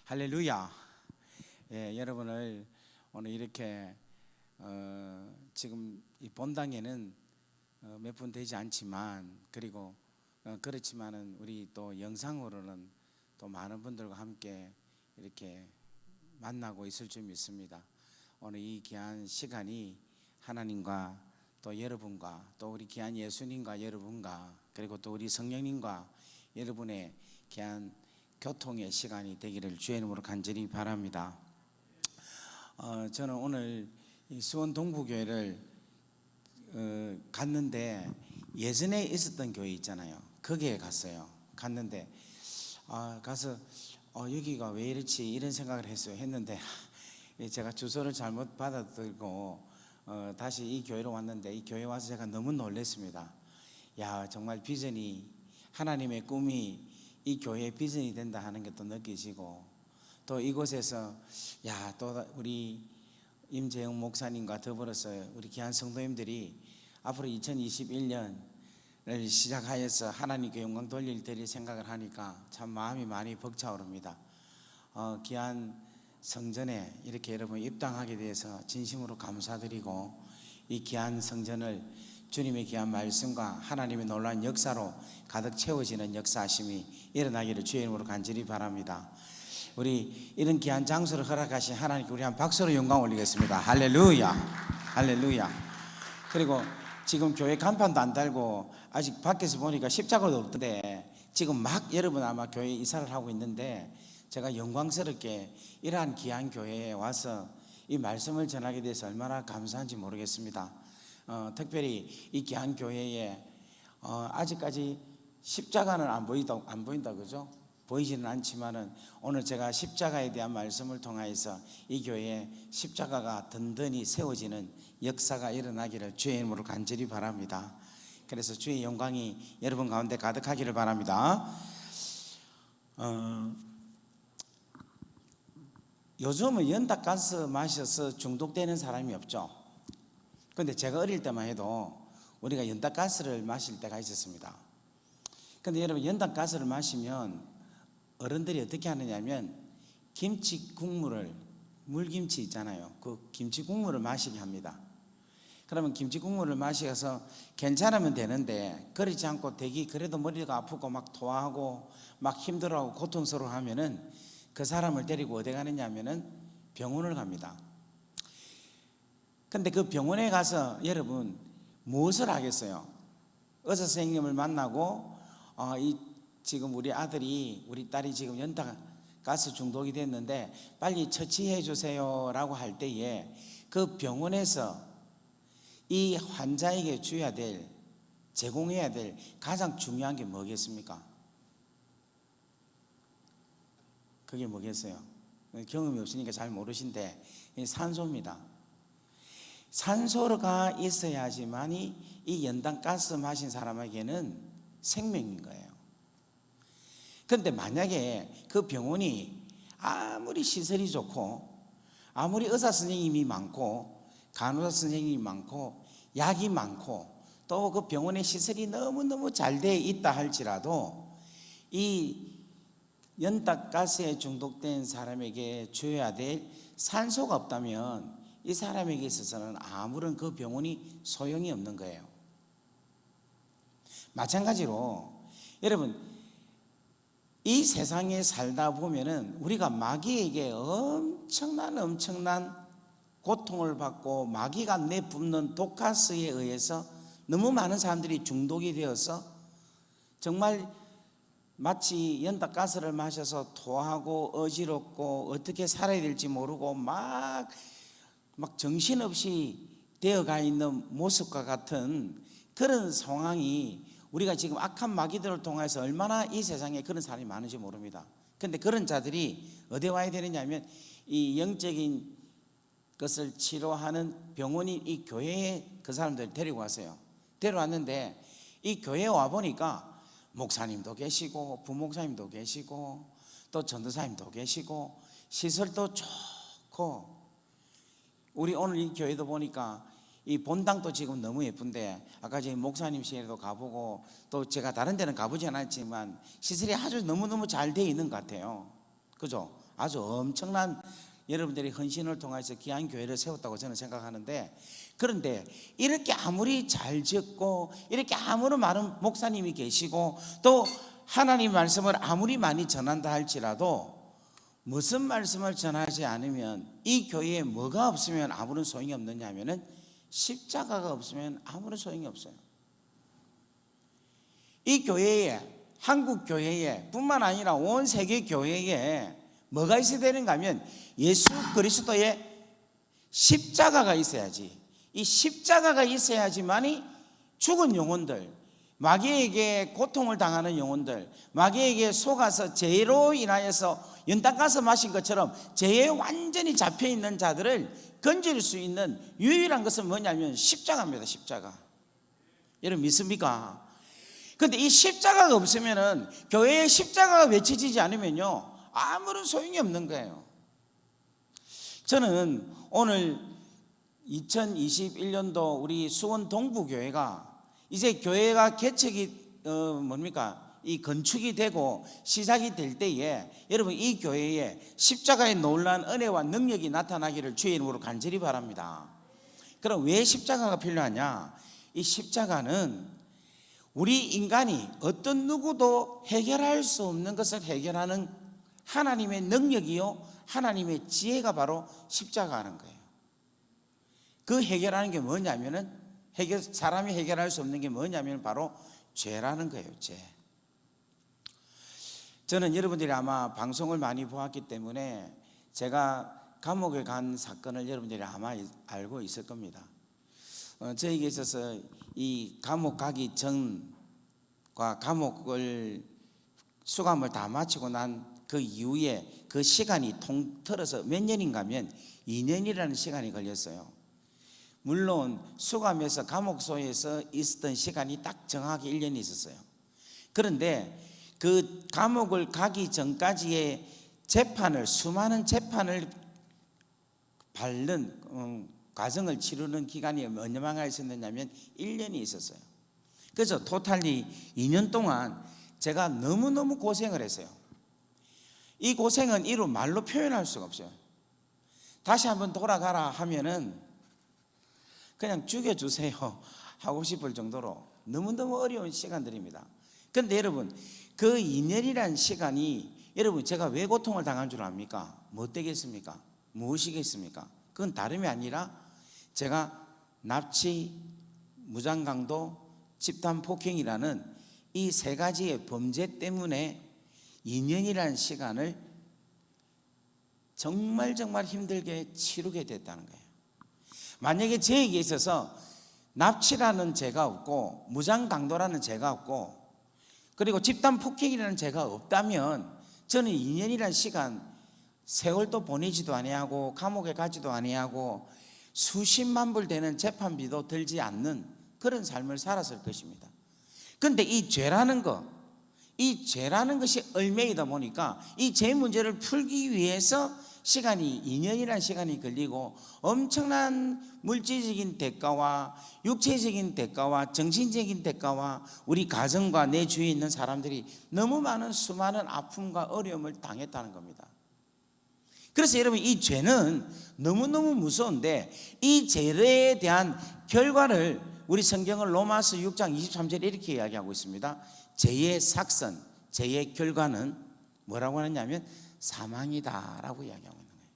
할렐루야. 예, 여러분을 오늘 이렇게 지금 이 본당에는 몇 분 되지 않지만 그리고 그렇지만은 우리 또 영상으로는 또 많은 분들과 함께 이렇게 만나고 있을 줄 믿습니다. 오늘 이 귀한 시간이 하나님과 또 여러분과 또 우리 귀한 예수님과 여러분과 그리고 또 우리 성령님과 여러분의 귀한 교통의 시간이 되기를 주의 이름으로 간절히 바랍니다. 저는 오늘 수원 동부교회를 갔는데 예전에 있었던 교회 있잖아요. 거기에 갔는데 가서 여기가 왜 이렇지 이런 생각을 했는데 제가 주소를 잘못 받아들고 다시 이 교회로 왔는데 이 교회 와서 제가 너무 놀랐습니다. 야, 정말 비전이 하나님의 꿈이 이 교회의 비전이 된다 하는 게 또 느껴지고 또 이곳에서 또 우리 임재영 목사님과 더불어서 우리 귀한 성도님들이 앞으로 2021년을 시작하여서 하나님께 영광 드릴 생각을 하니까 참 마음이 많이 벅차오릅니다. 귀한 성전에 이렇게 여러분 입당하게 돼서 진심으로 감사드리고 이 귀한 성전을 주님의 귀한 말씀과 하나님의 놀라운 역사로 가득 채워지는 역사하심이 일어나기를 주의 이름으로 간절히 바랍니다. 우리 이런 귀한 장소를 허락하신 하나님께 우리 한 박수로 영광 올리겠습니다. 할렐루야, 할렐루야. 그리고 지금 교회 간판도 안 달고 아직 밖에서 보니까 십자가도 없던데 지금 막 여러분 아마 교회에 이사를 하고 있는데 제가 영광스럽게 이러한 귀한 교회에 와서 이 말씀을 전하게 돼서 얼마나 감사한지 모르겠습니다. 특별히 이 귀한 교회에 아직까지 십자가는 안 보인다 그죠? 보이지는 않지만은 오늘 제가 십자가에 대한 말씀을 통하여서 이 교회에 십자가가 든든히 세워지는 역사가 일어나기를 주의 이름으로 간절히 바랍니다. 그래서 주의 영광이 여러분 가운데 가득하기를 바랍니다. 요즘은 연닭가스 마셔서 중독되는 사람이 없죠. 근데 제가 어릴 때만 해도 우리가 연닭가스를 마실 때가 있었습니다. 근데 여러분 연닭가스를 마시면 어른들이 어떻게 하느냐면 김치 국물을, 물김치 있잖아요, 그 김치 국물을 마시게 합니다. 그러면 김치 국물을 마셔서 괜찮으면 되는데 그렇지 않고 대기 그래도 머리가 아프고 막 토하고 막 힘들어하고 고통스러워 하면은 그 사람을 데리고 어디 가느냐 하면은 병원을 갑니다. 근데 그 병원에 가서 여러분 무엇을 하겠어요? 의사 선생님을 만나고 지금 우리 딸이 지금 연탄가스 중독이 됐는데 빨리 처치해 주세요 라고 할 때에 그 병원에서 이 환자에게 제공해야 될 가장 중요한 게 뭐겠습니까? 그게 뭐겠어요? 경험이 없으니까 잘 모르신데 산소입니다. 산소가 있어야지만이 이 연탄가스 마신 사람에게는 생명인 거예요. 그런데 만약에 그 병원이 아무리 시설이 좋고 아무리 의사 선생님이 많고 간호사 선생님이 많고 약이 많고 또 그 병원의 시설이 너무너무 잘 돼 있다 할지라도 이 연탄가스에 중독된 사람에게 줘야 될 산소가 없다면 이 사람에게 있어서는 아무런 그 병원이 소용이 없는 거예요. 마찬가지로 여러분 이 세상에 살다 보면은 우리가 마귀에게 엄청난 고통을 받고 마귀가 내뿜는 독가스에 의해서 너무 많은 사람들이 중독이 되어서 정말 마치 연탄가스를 마셔서 토하고 어지럽고 어떻게 살아야 될지 모르고 막 정신없이 되어가 있는 모습과 같은 그런 상황이 우리가 지금 악한 마귀들을 통해서 얼마나 이 세상에 그런 사람이 많은지 모릅니다. 그런데 그런 자들이 어디에 와야 되느냐 하면 이 영적인 것을 치료하는 병원이 이 교회에 그 사람들을 데리고 왔어요. 데려왔는데 이 교회에 와보니까 목사님도 계시고 부목사님도 계시고 또 전도사님도 계시고 시설도 좋고 우리 오늘 이 교회도 보니까 이 본당도 지금 너무 예쁜데 아까 저희 목사님 시에도 가보고 또 제가 다른 데는 가보지 않았지만 시설이 아주 너무너무 잘 돼 있는 것 같아요. 그죠? 아주 엄청난 여러분들이 헌신을 통해서 귀한 교회를 세웠다고 저는 생각하는데, 그런데 이렇게 아무리 잘 짓고 이렇게 아무리 많은 목사님이 계시고 또 하나님 말씀을 아무리 많이 전한다 할지라도 무슨 말씀을 전하지 않으면 이 교회에 뭐가 없으면 아무런 소용이 없느냐 하면은 십자가가 없으면 아무런 소용이 없어요. 이 교회에, 한국 교회에 뿐만 아니라 온 세계 교회에 뭐가 있어야 되는가 하면 예수 그리스도의 십자가가 있어야지. 이 십자가가 있어야지만이 죽은 영혼들, 마귀에게 고통을 당하는 영혼들, 마귀에게 속아서 죄로 인하여서 연탄 가스 마신 것처럼 죄에 완전히 잡혀있는 자들을 건질 수 있는 유일한 것은 뭐냐면 십자가입니다. 십자가. 여러분 믿습니까? 그런데 이 십자가가 없으면은, 교회에 십자가가 외쳐지지 않으면요 아무런 소용이 없는 거예요. 저는 오늘 2021년도 우리 수원 동부교회가 이제 교회가 개척이 이 건축이 되고 시작이 될 때에 여러분 이 교회에 십자가의 놀라운 은혜와 능력이 나타나기를 주의 이름으로 간절히 바랍니다. 그럼 왜 십자가가 필요하냐? 이 십자가는 우리 인간이 어떤 누구도 해결할 수 없는 것을 해결하는 하나님의 능력이요 하나님의 지혜가 바로 십자가라는 거예요. 그 해결하는 게 뭐냐면은 사람이 해결할 수 없는 게 뭐냐면 바로 죄라는 거예요. 죄. 저는 여러분들이 아마 방송을 많이 보았기 때문에 제가 감옥에 간 사건을 여러분들이 아마 알고 있을 겁니다. 저에게 있어서 이 감옥 가기 전과 감옥을 수감을 다 마치고 난 그 이후에 그 시간이 통틀어서 몇 년인가 하면 2년이라는 시간이 걸렸어요. 물론 수감에서 감옥소에서 있었던 시간이 딱 정확히 1년이 있었어요. 그런데 그 감옥을 가기 전까지의 수많은 재판을 밟는 과정을 치르는 기간이 얼마나 있었느냐면 1년이 있었어요. 그래서 토탈리 2년 동안 제가 너무너무 고생을 했어요. 이 고생은 이루 말로 표현할 수가 없어요. 다시 한번 돌아가라 하면은 그냥 죽여주세요 하고 싶을 정도로 너무너무 어려운 시간들입니다. 그런데 여러분 그 2년이라는 시간이 여러분 제가 왜 고통을 당한 줄 압니까? 뭐 되겠습니까? 무엇이겠습니까? 그건 다름이 아니라 제가 납치, 무장강도, 집단폭행이라는 이 세 가지의 범죄 때문에 2년이라는 시간을 정말 힘들게 치르게 됐다는 거예요. 만약에 저에게 있어서 납치라는 죄가 없고 무장강도라는 죄가 없고 그리고 집단폭행이라는 죄가 없다면 저는 2년이라는 시간 세월도 보내지도 아니하고 감옥에 가지도 아니하고 수십만 불 되는 재판비도 들지 않는 그런 삶을 살았을 것입니다. 그런데 이 죄라는 것이 얼매이다 보니까 이 죄 문제를 풀기 위해서 시간이 2년이라는 시간이 걸리고 엄청난 물질적인 대가와 육체적인 대가와 정신적인 대가와 우리 가정과 내 주위에 있는 사람들이 너무 많은 수많은 아픔과 어려움을 당했다는 겁니다. 그래서 여러분 이 죄는 너무너무 무서운데 이 죄에 대한 결과를 우리 성경은 로마서 6장 23절에 이렇게 이야기하고 있습니다. 죄의 삭선, 죄의 결과는 뭐라고 하느냐면 사망이다라고 이야기하고 있는 거예요.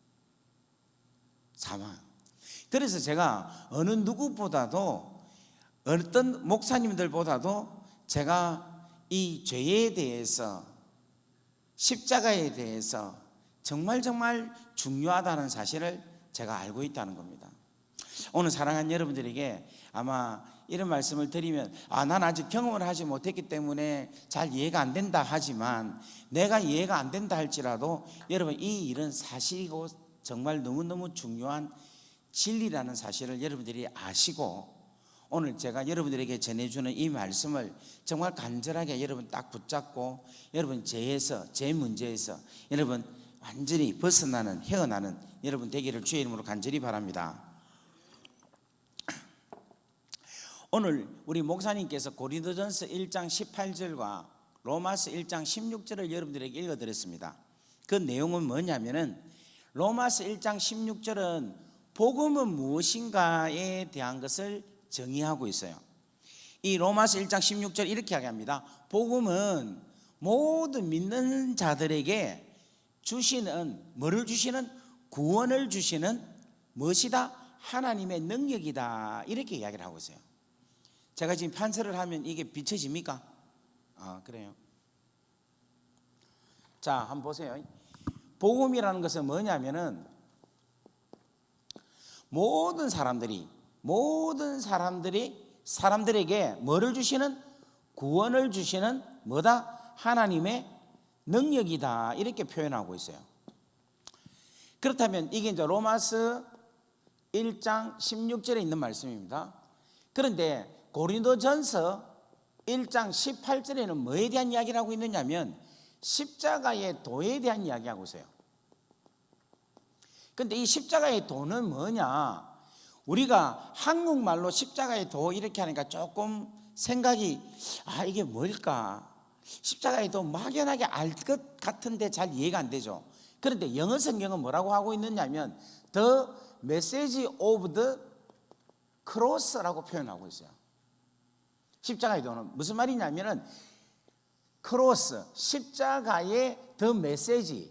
사망. 그래서 제가 어느 누구보다도 어떤 목사님들보다도 제가 이 죄에 대해서 십자가에 대해서 정말 중요하다는 사실을 제가 알고 있다는 겁니다. 오늘 사랑하는 여러분들에게 아마 이런 말씀을 드리면 난 아직 경험을 하지 못했기 때문에 잘 이해가 안 된다 하지만 내가 이해가 안 된다 할지라도 여러분 이 일은 사실이고 정말 너무너무 중요한 진리라는 사실을 여러분들이 아시고 오늘 제가 여러분들에게 전해주는 이 말씀을 정말 간절하게 여러분 딱 붙잡고 여러분 제 문제에서 여러분 완전히 벗어나는 헤어나는 여러분 되기를 주의 이름으로 간절히 바랍니다. 오늘 우리 목사님께서 고린도전서 1장 18절과 로마서 1장 16절을 여러분들에게 읽어드렸습니다. 그 내용은 뭐냐면은 로마서 1장 16절은 복음은 무엇인가에 대한 것을 정의하고 있어요. 이 로마서 1장 16절 이렇게 이야기합니다. 복음은 모든 믿는 자들에게 주시는, 뭐를 주시는? 구원을 주시는 무엇이다? 하나님의 능력이다. 이렇게 이야기를 하고 있어요. 제가 지금 판서를 하면 이게 비춰집니까? 그래요. 자, 한번 보세요. 복음이라는 것은 뭐냐면은 모든 사람들에게 뭐를 주시는? 구원을 주시는 뭐다? 하나님의 능력이다. 이렇게 표현하고 있어요. 그렇다면 이게 이제 로마서 1장 16절에 있는 말씀입니다. 그런데 고린도전서 1장 18절에는 뭐에 대한 이야기를 하고 있느냐면 십자가의 도에 대한 이야기하고 있어요. 그런데 이 십자가의 도는 뭐냐? 우리가 한국말로 십자가의 도 이렇게 하니까 조금 생각이 이게 뭘까? 십자가의 도 막연하게 알 것 같은데 잘 이해가 안 되죠. 그런데 영어 성경은 뭐라고 하고 있느냐면 The Message of the Cross라고 표현하고 있어요. 십자가의 도는 무슨 말이냐면은 크로스, 십자가의 The Message,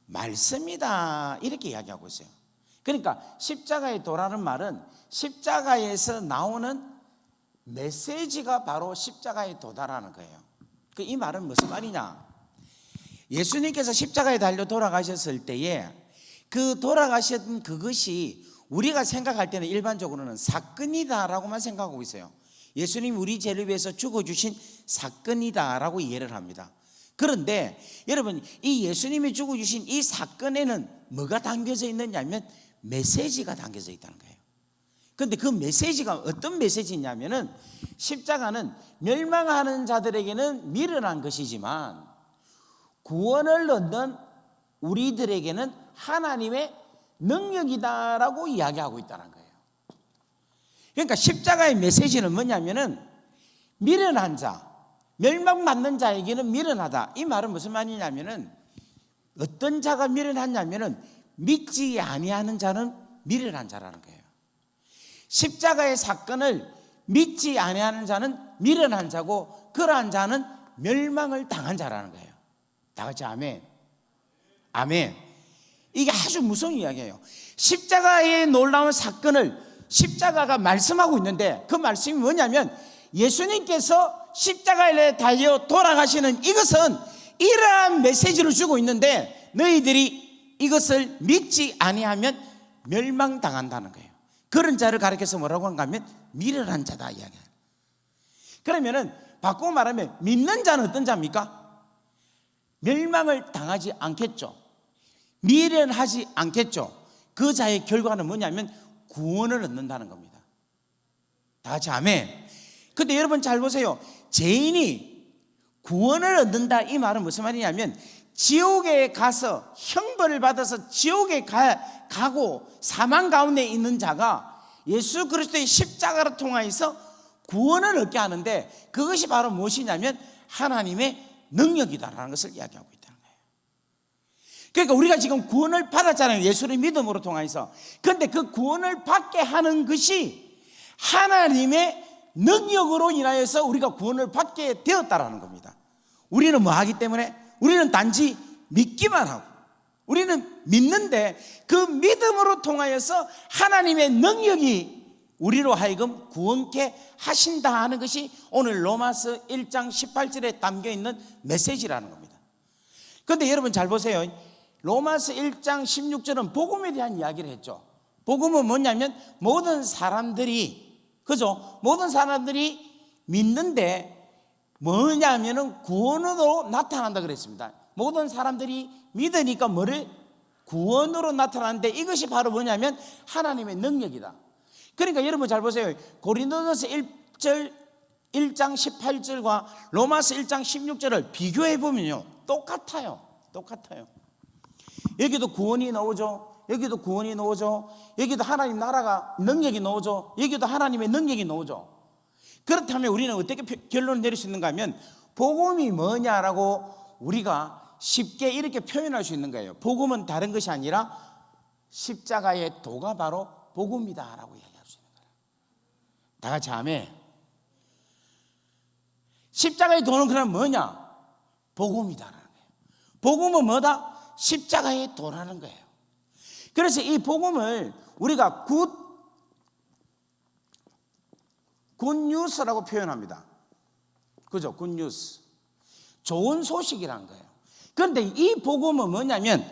말씀이다. 이렇게 이야기하고 있어요. 그러니까 십자가의 도라는 말은 십자가에서 나오는 메시지가 바로 십자가의 도다라는 거예요. 이 말은 무슨 말이냐? 예수님께서 십자가에 달려 돌아가셨을 때에 그 돌아가신 그것이 우리가 생각할 때는 일반적으로는 사건이다라고만 생각하고 있어요. 예수님이 우리 죄를 위해서 죽어주신 사건이다라고 이해를 합니다. 그런데 여러분, 이 예수님이 죽어주신 이 사건에는 뭐가 담겨져 있느냐면 메시지가 담겨져 있다는 거예요. 그런데 그 메시지가 어떤 메시지냐면은 십자가는 멸망하는 자들에게는 미련한 것이지만 구원을 얻는 우리들에게는 하나님의 능력이다라고 이야기하고 있다는 거예요. 그러니까 십자가의 메시지는 뭐냐면은 미련한 자, 멸망받는 자에게는 미련하다. 이 말은 무슨 말이냐면은 어떤 자가 미련하냐면은 믿지 아니하는 자는 미련한 자라는 거예요. 십자가의 사건을 믿지 아니하는 자는 미련한 자고 그러한 자는 멸망을 당한 자라는 거예요. 다 같이 아멘. 아멘. 이게 아주 무서운 이야기예요. 십자가의 놀라운 사건을 십자가가 말씀하고 있는데 그 말씀이 뭐냐면 예수님께서 십자가에 달려 돌아가시는 이것은 이러한 메시지를 주고 있는데 너희들이 이것을 믿지 아니하면 멸망당한다는 거예요. 그런 자를 가리켜서 뭐라고 하는가 하면 미련한 자다 이야기해요. 그러면은 바꾸고 말하면 믿는 자는 어떤 자입니까? 멸망을 당하지 않겠죠. 미련하지 않겠죠. 그 자의 결과는 뭐냐면 구원을 얻는다는 겁니다. 다 같이 아멘. 근데 여러분 잘 보세요. 죄인이 구원을 얻는다 이 말은 무슨 말이냐면 지옥에 가서 형벌을 받아서 지옥에 가고 사망 가운데 있는 자가 예수 그리스도의 십자가를 통하여서 구원을 얻게 하는데 그것이 바로 무엇이냐면 하나님의 능력이다라는 것을 이야기하고 있다는 거예요. 그러니까 우리가 지금 구원을 받았잖아요. 예수를 믿음으로 통하여서. 그런데 그 구원을 받게 하는 것이 하나님의 능력으로 인하여서 우리가 구원을 받게 되었다라는 겁니다. 우리는 뭐 하기 때문에? 우리는 단지 믿기만 하고 우리는 믿는데 그 믿음으로 통하여서 하나님의 능력이 우리로 하여금 구원케 하신다 하는 것이 오늘 로마서 1장 18절에 담겨있는 메시지라는 겁니다. 그런데 여러분 잘 보세요. 로마서 1장 16절은 복음에 대한 이야기를 했죠. 복음은 뭐냐면 모든 사람들이, 그죠? 모든 사람들이 믿는데 뭐냐면은 구원으로 나타난다 그랬습니다. 모든 사람들이 믿으니까 뭐를? 구원으로 나타나는데 이것이 바로 뭐냐면 하나님의 능력이다. 그러니까 여러분 잘 보세요. 고린도전서 1장 18절과 로마서 1장 16절을 비교해 보면요 똑같아요. 여기도 구원이 나오죠. 여기도 구원이 나오죠. 여기도 하나님 나라가 능력이 나오죠. 여기도 하나님의 능력이 나오죠. 그렇다면 우리는 어떻게 결론을 내릴 수 있는가 하면 복음이 뭐냐라고 우리가 쉽게 이렇게 표현할 수 있는 거예요. 복음은 다른 것이 아니라 십자가의 도가 바로 복음이다 라고 이야기할 수 있는 거예요. 다 같이 아멘. 십자가의 도는 그럼 뭐냐? 복음이다라는 거예요. 복음은 뭐다? 십자가의 도라는 거예요. 그래서 이 복음을 우리가 굿뉴스라고 표현합니다. 그죠? 굿뉴스. 좋은 소식이라는 거예요. 그런데 이 복음은 뭐냐면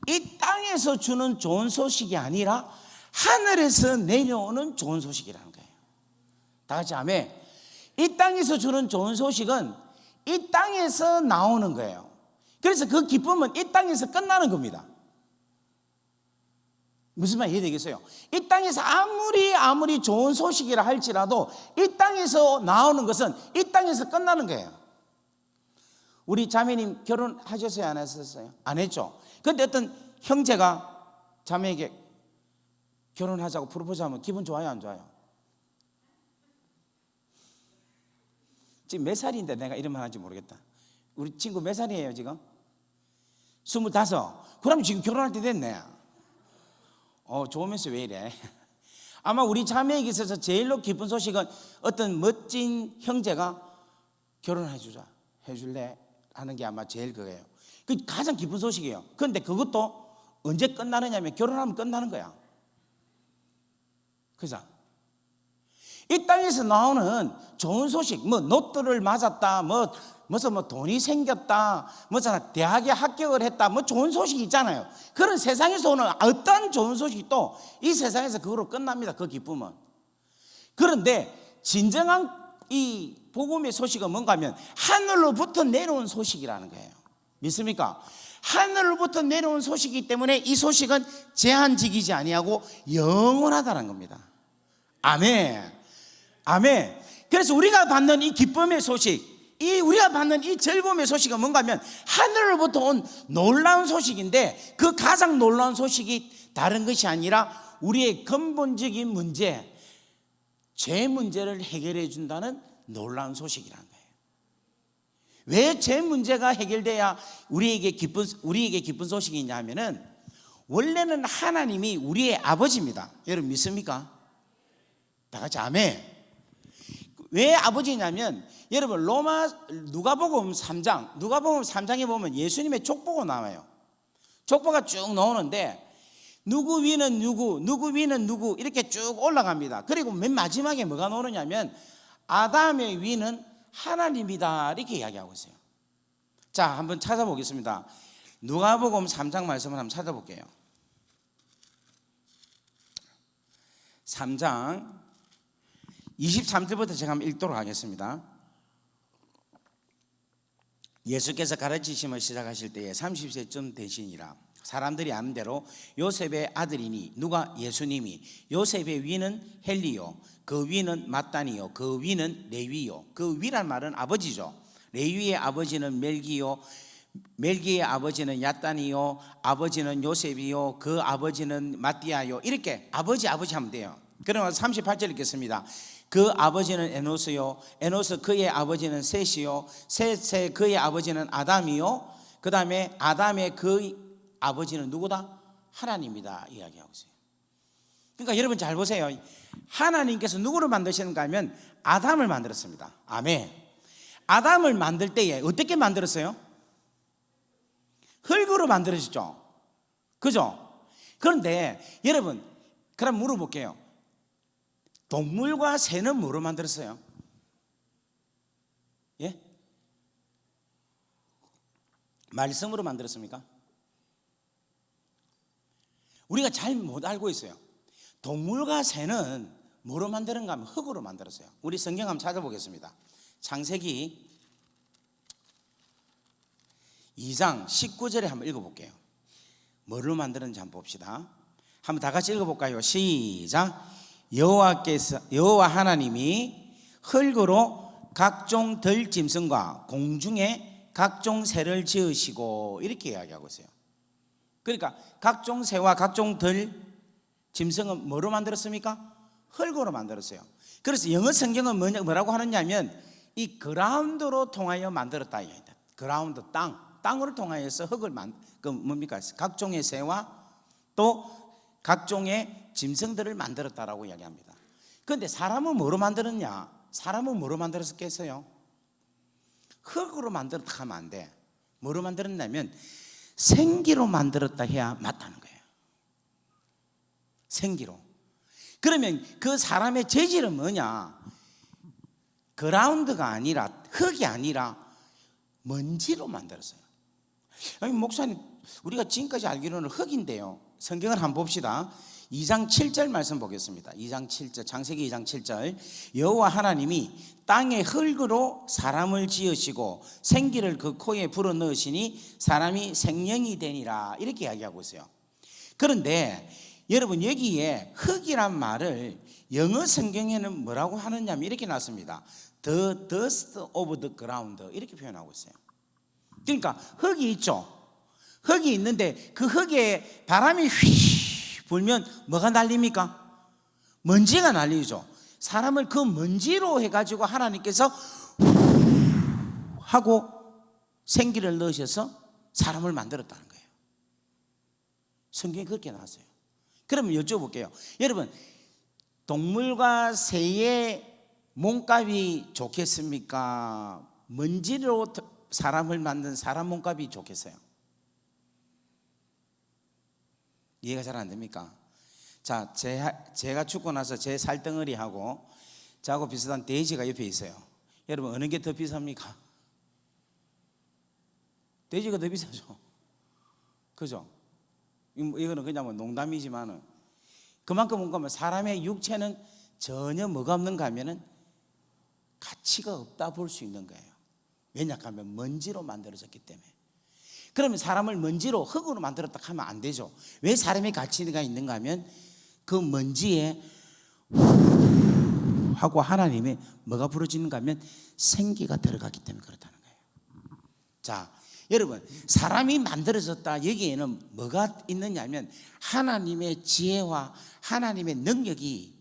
이 땅에서 주는 좋은 소식이 아니라 하늘에서 내려오는 좋은 소식이라는 거예요. 다 같이 아멘. 이 땅에서 주는 좋은 소식은 이 땅에서 나오는 거예요. 그래서 그 기쁨은 이 땅에서 끝나는 겁니다. 무슨 말 이해되겠어요? 이 땅에서 아무리 좋은 소식이라 할지라도 이 땅에서 나오는 것은 이 땅에서 끝나는 거예요. 우리 자매님 결혼하셨어요? 안 하셨어요? 안 했죠? 그런데 어떤 형제가 자매에게 결혼하자고 프로포즈하면 기분 좋아요? 안 좋아요? 지금 몇 살인데 내가 이런 말 하는지 모르겠다. 우리 친구 몇 살이에요 지금? 25. 그럼 지금 결혼할 때 됐네. 좋으면서 왜 이래? 아마 우리 자매에게 있어서 제일로 기쁜 소식은 어떤 멋진 형제가 해줄래? 하는 게 아마 제일 그거예요. 그 가장 기쁜 소식이에요. 그런데 그것도 언제 끝나느냐면 결혼하면 끝나는 거야. 그죠? 이 땅에서 나오는 좋은 소식, 뭐 로또를 맞았다, 무슨 돈이 생겼다, 대학에 합격을 했다, 좋은 소식이 있잖아요. 그런 세상에서 오는 어떤 좋은 소식도 이 세상에서 그거로 끝납니다. 그 기쁨은. 그런데 진정한 이 복음의 소식은 뭔가 하면 하늘로부터 내려온 소식이라는 거예요. 믿습니까? 하늘로부터 내려온 소식이기 때문에 이 소식은 제한적이지 아니하고 영원하다는 겁니다. 아멘. 아멘. 그래서 우리가 받는 이 기쁨의 소식, 우리가 받는 이 즐거움의 소식은 뭔가 하면 하늘로부터 온 놀라운 소식인데 그 가장 놀라운 소식이 다른 것이 아니라 우리의 근본적인 문제, 죄 문제를 해결해 준다는 놀라운 소식이라는 거예요. 왜 죄 문제가 해결돼야 우리에게 기쁜 소식이 있냐 하면은 원래는 하나님이 우리의 아버지입니다. 여러분 믿습니까? 다 같이 아멘. 왜 아버지냐면 여러분 누가복음 3장에 보면 예수님의 족보가 나와요. 족보가 쭉 나오는데 누구 위는 누구 위는 누구 이렇게 쭉 올라갑니다. 그리고 맨 마지막에 뭐가 나오느냐면 아담의 위는 하나님이다 이렇게 이야기하고 있어요. 자, 한번 찾아보겠습니다. 누가복음 3장 말씀을 한번 찾아볼게요. 3장 23절부터 제가 한번 읽도록 하겠습니다. 예수께서 가르치심을 시작하실 때에 30세쯤 되시니라. 사람들이 아는 대로 요셉의 아들이니 누가 예수님이 요셉의 위는 헬리요 그 위는 마따니요 그 위는 레위요. 그 위란 말은 아버지죠. 레위의 아버지는 멜기요 멜기의 아버지는 야따니요 아버지는 요셉이요 그 아버지는 마띠아요. 이렇게 아버지 하면 돼요. 그러면 38절 읽겠습니다. 그 아버지는 에노스요 에노스 그의 아버지는 셋이요 셋의 그의 아버지는 아담이요 그 다음에 아담의 그 아버지는 누구다? 하나님이다 이야기하고 있어요. 그러니까 여러분 잘 보세요. 하나님께서 누구를 만드시는가 하면 아담을 만들었습니다. 아멘. 아담을 만들 때에 어떻게 만들었어요? 흙으로 만들어졌죠. 그죠? 그런데 여러분 그럼 물어볼게요. 동물과 새는 뭐로 만들었어요? 예? 말씀으로 만들었습니까? 우리가 잘 못 알고 있어요. 동물과 새는 뭐로 만드는가 하면 흙으로 만들었어요. 우리 성경 한번 찾아보겠습니다. 창세기 2장 19절에 한번 읽어볼게요. 뭐로 만드는지 한번 봅시다. 한번 다 같이 읽어볼까요? 시작. 여호와 하나님이 흙으로 각종 들짐승과 공중에 각종 새를 지으시고 이렇게 이야기하고 있어요. 그러니까 각종 새와 각종 짐승은 뭐로 만들었습니까? 흙으로 만들었어요. 그래서 영어 성경은 뭐라고 하느냐면 이 그라운드로 통하여 만들었다. 그라운드, 땅을 통하여서 뭡니까? 각종의 새와 또 각종의 짐승들을 만들었다라고 이야기합니다. 그런데 사람은 뭐로 만들었냐? 사람은 뭐로 만들었겠어요? 흙으로 만들었다 하면 안 돼. 뭐로 만들었냐면 생기로 만들었다 해야 맞다는 거예요. 생기로. 그러면 그 사람의 재질은 뭐냐? 그라운드가 아니라, 흙이 아니라 먼지로 만들었어요. 아니, 목사님, 우리가 지금까지 알기로는 흙인데요. 성경을 한번 봅시다. 2장 7절 말씀 보겠습니다. 2장 7절, 창세기 2장 7절. 여호와 하나님이 땅의 흙으로 사람을 지으시고 생기를 그 코에 불어넣으시니 사람이 생명이 되니라, 이렇게 이야기하고 있어요. 그런데 여러분, 여기에 흙이란 말을 영어 성경에는 뭐라고 하느냐면 이렇게 나왔습니다. The dust of the ground, 이렇게 표현하고 있어요. 그러니까 흙이 있죠. 흙이 있는데 그 흙에 바람이 휘 불면 뭐가 날립니까? 먼지가 날리죠. 사람을 그 먼지로 해가지고 하나님께서 하고 생기를 넣으셔서 사람을 만들었다는 거예요. 성경에 그렇게 나왔어요. 그러면 여쭤볼게요. 여러분, 동물과 새의 몸값이 좋겠습니까? 먼지로 사람을 만든 사람 몸값이 좋겠어요? 이해가 잘 안 됩니까? 자, 제가 죽고 나서 제 살덩어리하고 저하고 비슷한 돼지가 옆에 있어요. 여러분, 어느 게 더 비쌉니까? 돼지가 더 비싸죠. 그죠? 이거는 그냥 뭐 농담이지만은 그만큼 뭔가 사람의 육체는 전혀 뭐가 없는가 하면은 가치가 없다 볼 수 있는 거예요. 왜냐하면 먼지로 만들어졌기 때문에. 그러면 사람을 먼지로, 흙으로 만들었다 하면 안 되죠. 왜 사람의 가치가 있는가 하면 그 먼지에 하고 하나님의 뭐가 부러지는가 하면 생기가 들어가기 때문에 그렇다는 거예요. 자, 여러분, 사람이 만들어졌다, 여기에는 뭐가 있느냐 하면 하나님의 지혜와 하나님의 능력이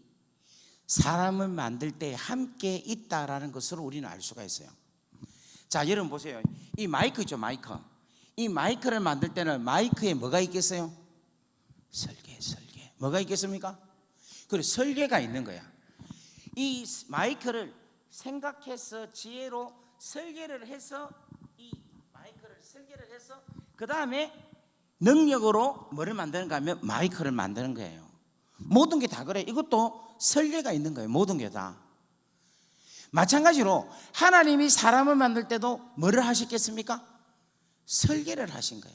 사람을 만들 때 함께 있다라는 것으로 우리는 알 수가 있어요. 자, 여러분 보세요. 이 마이크 있죠, 마이크. 이 마이크를 만들 때는 마이크에 뭐가 있겠어요? 설계. 뭐가 있겠습니까? 그래, 설계가 있는 거야. 이 마이크를 생각해서 지혜로 설계를 해서, 이 마이크를 설계를 해서 그 다음에 능력으로 뭐를 만드는가 하면 마이크를 만드는 거예요. 모든 게 다 그래. 이것도 설계가 있는 거예요. 모든 게 다. 마찬가지로 하나님이 사람을 만들 때도 뭐를 하셨겠습니까? 설계를 하신 거야.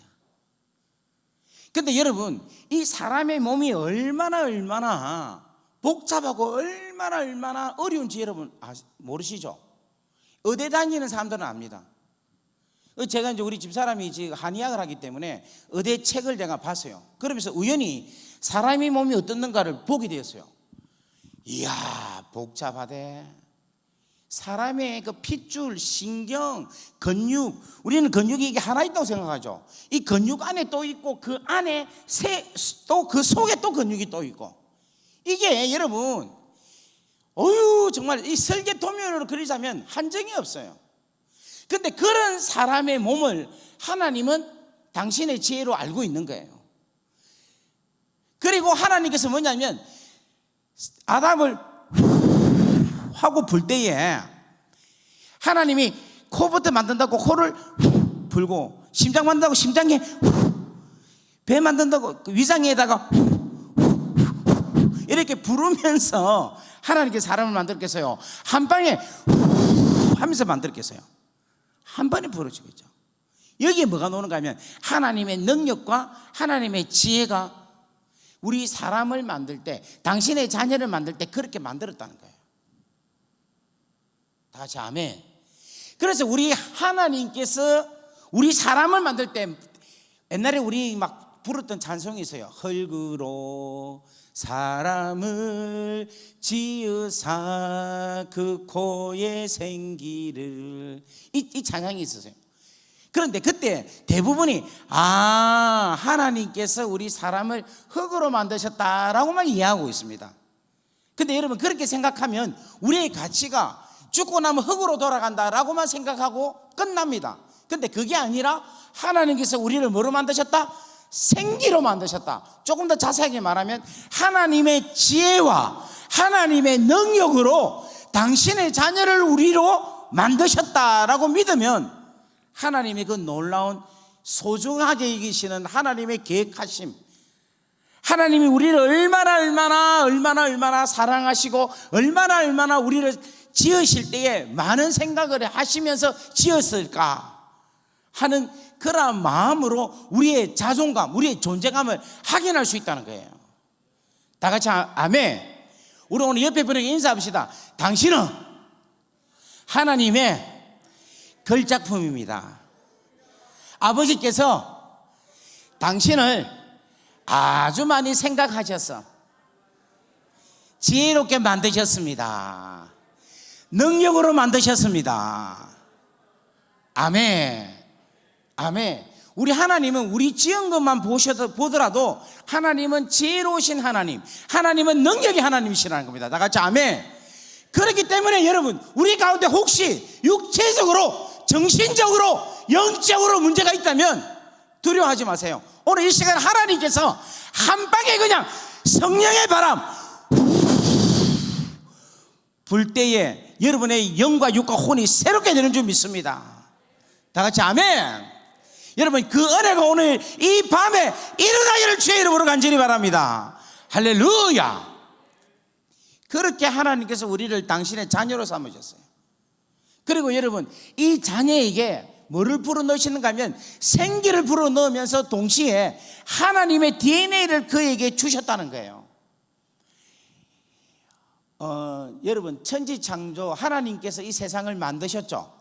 근데 여러분, 이 사람의 몸이 얼마나 복잡하고 얼마나 어려운지 여러분 모르시죠? 의대 다니는 사람들은 압니다. 제가 이제 우리 집사람이 지금 한의학을 하기 때문에 의대 책을 내가 봤어요. 그러면서 우연히 사람의 몸이 어떻는가를 보게 되었어요. 이야, 복잡하대. 사람의 그 핏줄, 신경, 근육, 우리는 근육이 이게 하나 있다고 생각하죠. 이 근육 안에 또 있고 그 안에 또 그 속에 또 근육이 또 있고, 이게 여러분, 정말 이 설계 도면으로 그리자면 한정이 없어요. 근데 그런 사람의 몸을 하나님은 당신의 지혜로 알고 있는 거예요. 그리고 하나님께서 뭐냐면 아담을 하고 불 때에 하나님이 코부터 만든다고 코를 불고, 심장 만든다고 심장에, 배 만든다고 위장에다가 이렇게 부르면서 하나님께서 사람을 만들겠어요? 한 방에 하면서 만들겠어요? 한 번에 부러지겠죠. 여기에 뭐가 노는가 하면 하나님의 능력과 하나님의 지혜가 우리 사람을 만들 때, 당신의 자녀를 만들 때 그렇게 만들었다는 거예요. 다 같이 아멘. 그래서 우리 하나님께서 우리 사람을 만들 때, 옛날에 우리 막 부르던 찬송이 있어요. 흙으로 사람을 지으사 그 코에 생기를, 이 찬양이 있었어요. 그런데 그때 대부분이 하나님께서 우리 사람을 흙으로 만드셨다라고만 이해하고 있습니다. 근데 여러분, 그렇게 생각하면 우리의 가치가 죽고 나면 흙으로 돌아간다라고만 생각하고 끝납니다. 근데 그게 아니라 하나님께서 우리를 뭐로 만드셨다? 생기로 만드셨다. 조금 더 자세하게 말하면 하나님의 지혜와 하나님의 능력으로 당신의 자녀를 우리로 만드셨다라고 믿으면 하나님의 그 놀라운 소중하게 여기시는 하나님의 계획하심, 하나님이 우리를 얼마나 사랑하시고 얼마나 우리를 지으실 때에 많은 생각을 하시면서 지었을까 하는 그러한 마음으로 우리의 자존감, 우리의 존재감을 확인할 수 있다는 거예요. 다 같이 아멘. 우리 오늘 옆에 분에게 인사합시다. 당신은 하나님의 걸작품입니다. 아버지께서 당신을 아주 많이 생각하셔서 지혜롭게 만드셨습니다. 능력으로 만드셨습니다. 아멘. 아멘. 우리 하나님은 우리 지은 것만 보더라도 하나님은 지혜로우신 하나님, 하나님은 능력의 하나님이시라는 겁니다. 다 같이 아멘. 그렇기 때문에 여러분, 우리 가운데 혹시 육체적으로, 정신적으로, 영적으로 문제가 있다면 두려워하지 마세요. 오늘 이 시간 하나님께서 한 방에 그냥 성령의 바람 불 때에 여러분의 영과 육과 혼이 새롭게 되는 줄 믿습니다. 다 같이 아멘. 여러분, 그 은혜가 오늘 이 밤에 일어나기를 주의 이름으로 간절히 바랍니다. 할렐루야. 그렇게 하나님께서 우리를 당신의 자녀로 삼으셨어요. 그리고 여러분, 이 자녀에게 뭐를 불어넣으시는가 하면 생기를 불어넣으면서 동시에 하나님의 DNA를 그에게 주셨다는 거예요. 여러분, 천지창조 하나님께서 이 세상을 만드셨죠.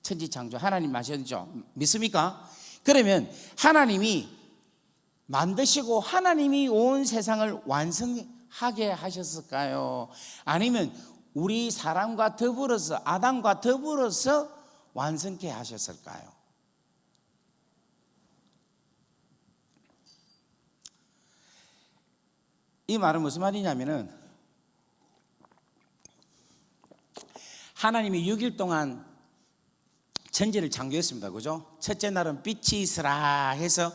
천지창조 하나님 만드셨죠. 믿습니까? 그러면 하나님이 만드시고 하나님이 온 세상을 완성하게 하셨을까요? 아니면 우리 사람과 더불어서, 아담과 더불어서 완성케 하셨을까요? 이 말은 무슨 말이냐면은 하나님이 6일 동안 천지를 창조했습니다. 그죠? 첫째 날은 빛이 있으라 해서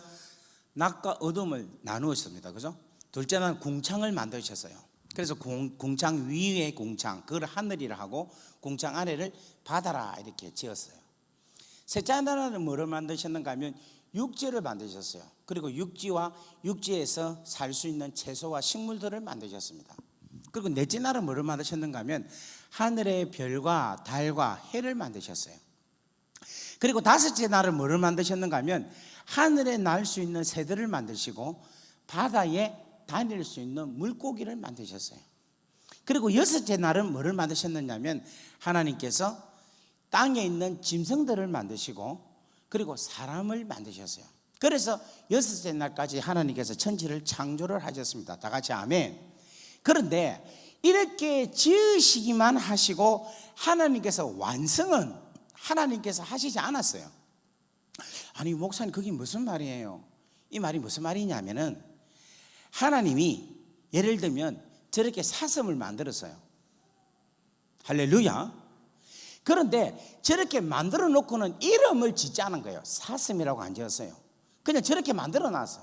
낮과 어둠을 나누었습니다. 그죠? 둘째 날은 궁창을 만드셨어요. 그래서 궁창 위에 궁창, 그걸 하늘이라 하고 궁창 아래를 바다라 이렇게 지었어요. 셋째 날은 뭐를 만드셨는가 하면 육지를 만드셨어요. 그리고 육지와 육지에서 살 수 있는 채소와 식물들을 만드셨습니다. 그리고 넷째 날은 뭐를 만드셨는가 하면 하늘의 별과 달과 해를 만드셨어요. 그리고 다섯째 날은 뭐를 만드셨는가 하면 하늘에 날 수 있는 새들을 만드시고 바다에 다닐 수 있는 물고기를 만드셨어요. 그리고 여섯째 날은 뭐를 만드셨느냐면 하나님께서 땅에 있는 짐승들을 만드시고 그리고 사람을 만드셨어요. 그래서 여섯째 날까지 하나님께서 천지를 창조를 하셨습니다. 다 같이 아멘. 그런데 이렇게 지으시기만 하시고 하나님께서 완성은 하나님께서 하시지 않았어요. 아니 목사님, 그게 무슨 말이에요? 이 말이 무슨 말이냐면은 하나님이 예를 들면 저렇게 사슴을 만들었어요. 할렐루야. 그런데 저렇게 만들어 놓고는 이름을 짓지 않은 거예요. 사슴이라고 안 지었어요. 그냥 저렇게 만들어 놨어.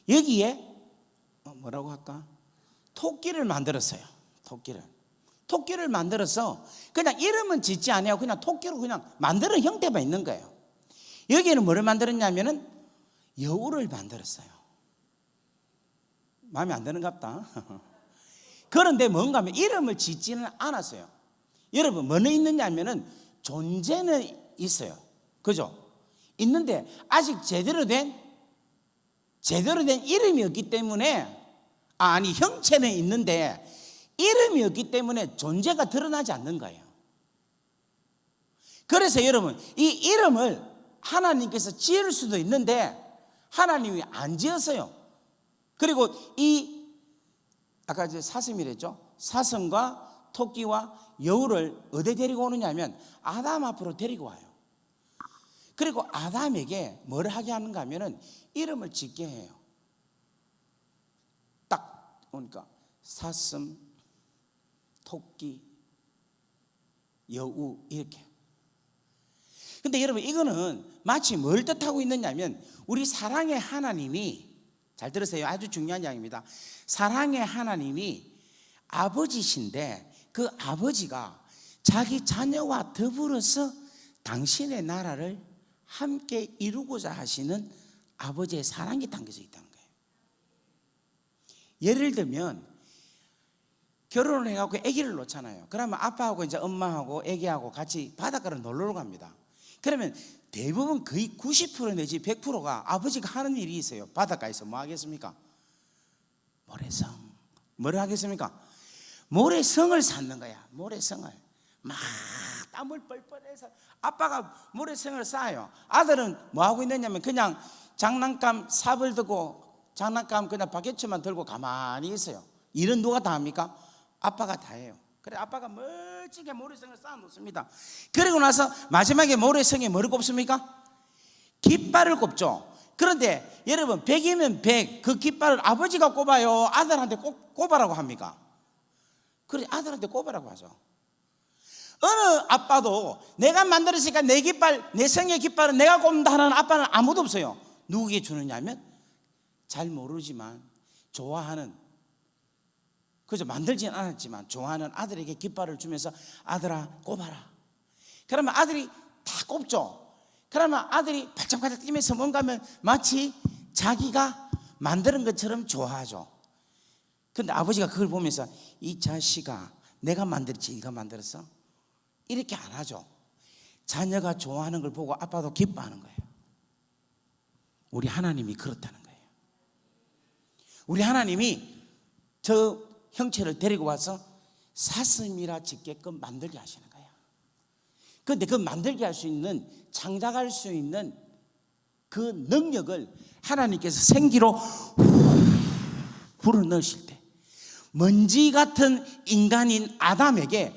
여기에 뭐라고 할까? 토끼를 만들었어요. 토끼를 만들어서 그냥 이름은 짓지 않아요. 그냥 토끼로 그냥 만드는 형태만 있는 거예요. 여기에는 뭐를 만들었냐면은 여우를 만들었어요. 마음에 안 드는갑다. 그런데 뭔가 하면 이름을 짓지는 않았어요. 여러분, 뭐는 있느냐 하면은 존재는 있어요. 그죠? 있는데 아직 제대로 된 이름이 없기 때문에 아니 형체는 있는데 이름이 없기 때문에 존재가 드러나지 않는 거예요. 그래서 여러분, 이 이름을 하나님께서 지을 수도 있는데 하나님이 안 지었어요. 그리고 이 아까 사슴이랬죠. 사슴과 토끼와 여우를 어디 데리고 오느냐 하면 아담 앞으로 데리고 와요. 그리고 아담에게 뭘 하게 하는가 하면은 이름을 짓게 해요. 딱 보니까 사슴, 토끼, 여우 이렇게. 근데 여러분, 이거는 마치 뭘 뜻하고 있느냐면, 우리 사랑의 하나님이, 잘 들으세요, 아주 중요한 이야기입니다. 사랑의 하나님이 아버지신데, 그 아버지가 자기 자녀와 더불어서 당신의 나라를 함께 이루고자 하시는 아버지의 사랑이 담겨져 있다는 거예요. 예를 들면 결혼을 해갖고 아기를 놓잖아요. 그러면 아빠하고 이제 엄마하고 아기하고 같이 바닷가를 놀러 갑니다. 그러면 대부분 거의 90% 내지 100%가 아버지가 하는 일이 있어요. 바닷가에서 뭐 하겠습니까? 모래성. 뭘 하겠습니까? 모래성을 쌓는 거야. 모래성을 막 땀을 뻘뻘해서 아빠가 모래성을 쌓아요. 아들은 뭐 하고 있느냐면 그냥 장난감 삽을 들고, 장난감 그냥 바게트만 들고 가만히 있어요. 일은 누가 다 합니까? 아빠가 다 해요. 그래, 아빠가 멋지게 모래성을 쌓아 놓습니다. 그리고 나서 마지막에 모래성에 뭐를 꼽습니까? 깃발을 꼽죠. 그런데 여러분, 100이면 100, 그 깃발을 아버지가 꼽아요, 아들한테 꼽아라고 합니까? 그래, 아들한테 꼽아라고 하죠. 어느 아빠도 내가 만들었으니까 내 깃발, 내 성의 깃발은 내가 꼽는다 하는 아빠는 아무도 없어요. 누구에게 주느냐 하면 잘 모르지만 좋아하는, 그저 만들지는 않았지만 좋아하는 아들에게 깃발을 주면서 아들아 꼽아라. 그러면 아들이 다 꼽죠. 그러면 아들이 발짝발짝 뛰면서 뭔가 하면 마치 자기가 만드는 것처럼 좋아하죠. 근데 아버지가 그걸 보면서 이 자식아, 내가 만들었지 네가 만들었어? 이렇게 안 하죠. 자녀가 좋아하는 걸 보고 아빠도 기뻐하는 거예요. 우리 하나님이 그렇다는 거예요. 우리 하나님이 저 형체를 데리고 와서 사슴이라 짓게끔 만들게 하시는 거예요. 그런데 그 만들게 할 수 있는, 창작할 수 있는 그 능력을 하나님께서 생기로 불어넣으실 때, 먼지 같은 인간인 아담에게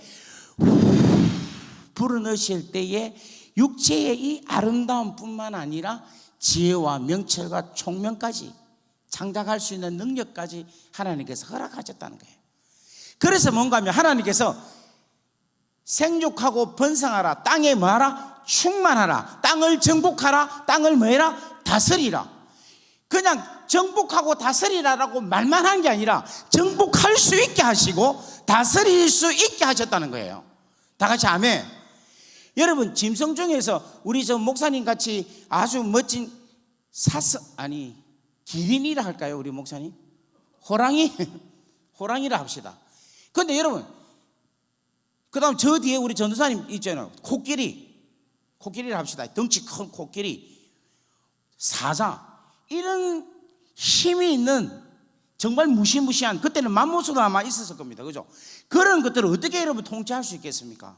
불어넣으실 때에 육체의 이 아름다움 뿐만 아니라 지혜와 명철과 총명까지 창작할 수 있는 능력까지 하나님께서 허락하셨다는 거예요. 그래서 뭔가 하면 하나님께서 생육하고 번성하라, 땅에 뭐하라? 충만하라, 땅을 정복하라, 땅을 뭐해라? 다스리라. 그냥 정복하고 다스리라라고 말만 한 게 아니라 정복할 수 있게 하시고 다스릴 수 있게 하셨다는 거예요. 다 같이 아멘. 여러분, 짐승 중에서 우리 저 목사님 같이 아주 멋진 기린이라 할까요? 우리 목사님? 호랑이? 호랑이라 합시다. 그런데 여러분, 그 다음 저 뒤에 우리 전도사님 있잖아요. 코끼리라 합시다. 덩치 큰 코끼리, 사자, 이런 힘이 있는 정말 무시무시한, 그때는 맘모스도 아마 있었을 겁니다. 그죠? 그런 것들을 어떻게 여러분 통치할 수 있겠습니까?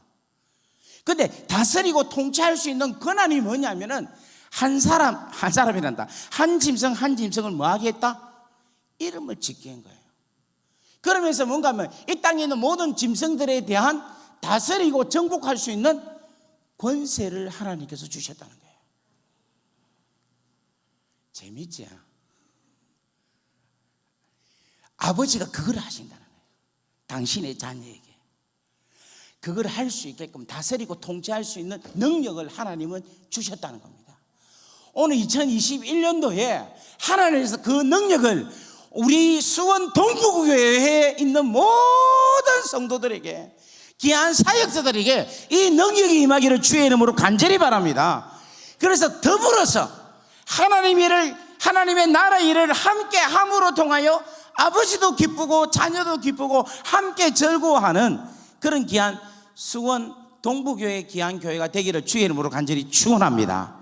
근데 다스리고 통치할 수 있는 권한이 뭐냐면은 한 사람이란다. 한 짐승을 뭐 하게 했다? 이름을 짓게 한 거예요. 그러면서 뭔가 하면 이 땅에 있는 모든 짐승들에 대한 다스리고 정복할 수 있는 권세를 하나님께서 주셨다는 거예요. 재밌지? 아버지가 그걸 하신다는 거예요. 당신의 자녀에게 그걸 할 수 있게끔 다스리고 통치할 수 있는 능력을 하나님은 주셨다는 겁니다. 오늘 2021년도에 하나님께서 그 능력을 우리 수원 동부교회에 있는 모든 성도들에게, 귀한 사역자들에게 이 능력이 임하기를 주의 이름으로 간절히 바랍니다. 그래서 더불어서 하나님의 나라 일을 함께 함으로 통하여 아버지도 기쁘고 자녀도 기쁘고 함께 즐거워하는 그런 귀한 수원 동부교회 귀한 교회가 되기를 주의 이름으로 간절히 축원합니다.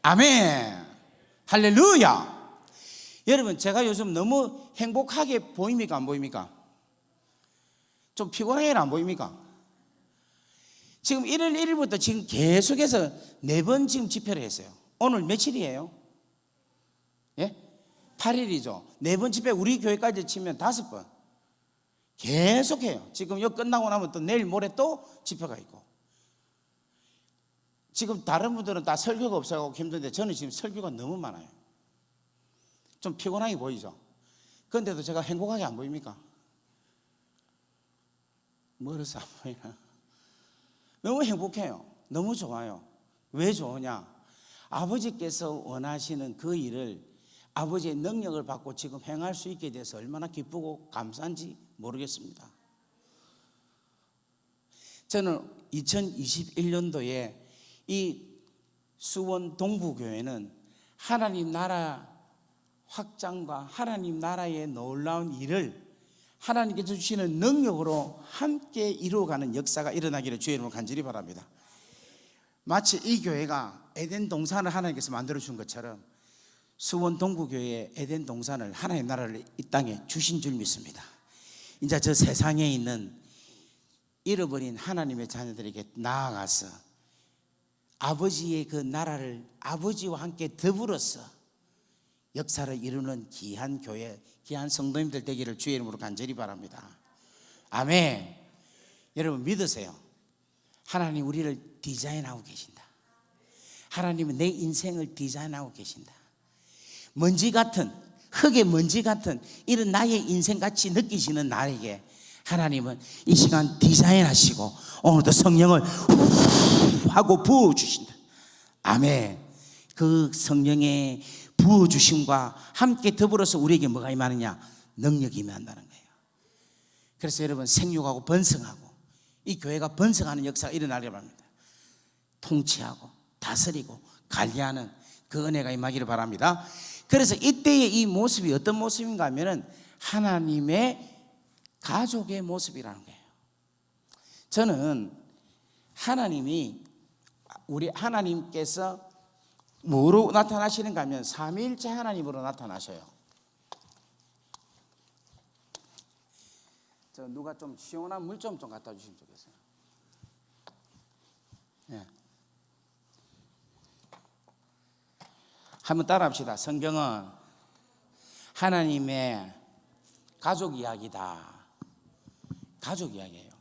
아멘. 할렐루야. 여러분, 제가 요즘 너무 행복하게 보입니까? 안 보입니까? 좀 피곤하게 안 보입니까? 지금 1월 1일부터 지금 계속해서 4번 지금 집회를 했어요. 오늘 며칠이에요? 예? 8일이죠. 4번 집회, 우리 교회까지 치면 5번 계속해요. 지금 이거 끝나고 나면 또 내일 모레 또 집회가 있고. 지금 다른 분들은 다 설교가 없어서 힘든데 저는 지금 설교가 너무 많아요. 좀 피곤하게 보이죠? 그런데도 제가 행복하게 안 보입니까? 멀어서 안 보이나? 너무 행복해요. 너무 좋아요. 왜 좋으냐? 아버지께서 원하시는 그 일을 아버지의 능력을 받고 지금 행할 수 있게 돼서 얼마나 기쁘고 감사한지 모르겠습니다. 저는 2021년도에 이 수원 동부교회는 하나님 나라 확장과 하나님 나라의 놀라운 일을 하나님께서 주시는 능력으로 함께 이루어가는 역사가 일어나기를 주의 이름으로 간절히 바랍니다. 마치 이 교회가 에덴 동산을 하나님께서 만들어 준 것처럼 수원 동부교회의 에덴 동산을 하나님의 나라를 이 땅에 주신 줄 믿습니다. 이제 저 세상에 있는 잃어버린 하나님의 자녀들에게 나아가서 아버지의 그 나라를 아버지와 함께 더불어서 역사를 이루는 귀한 교회, 귀한 성도님들 되기를 주의 이름으로 간절히 바랍니다. 아멘. 여러분 믿으세요. 하나님 우리를 디자인하고 계신다. 하나님은 내 인생을 디자인하고 계신다. 먼지 같은, 흙의 먼지 같은 이런 나의 인생같이 느끼시는 나에게 하나님은 이 시간 디자인하시고 오늘도 성령을 하고 부어주신다. 아멘. 그 성령의 부어주심과 함께 더불어서 우리에게 뭐가 임하느냐? 능력이 임한다는 거예요. 그래서 여러분 생육하고 번성하고 이 교회가 번성하는 역사가 일어나려고 합니다. 통치하고 다스리고 관리하는 그 은혜가 임하기를 바랍니다. 그래서 이때의 이 모습이 어떤 모습인가 하면은 하나님의 가족의 모습이라는 거예요. 저는 우리 하나님께서 뭐로 나타나시는가 하면 삼위일체 하나님으로 나타나셔요. 저 누가 좀 시원한 물 좀 갖다 주시면 좋겠어요. 네. 한번 따라합시다. 성경은 하나님의 가족 이야기다. 가족 이야기예요.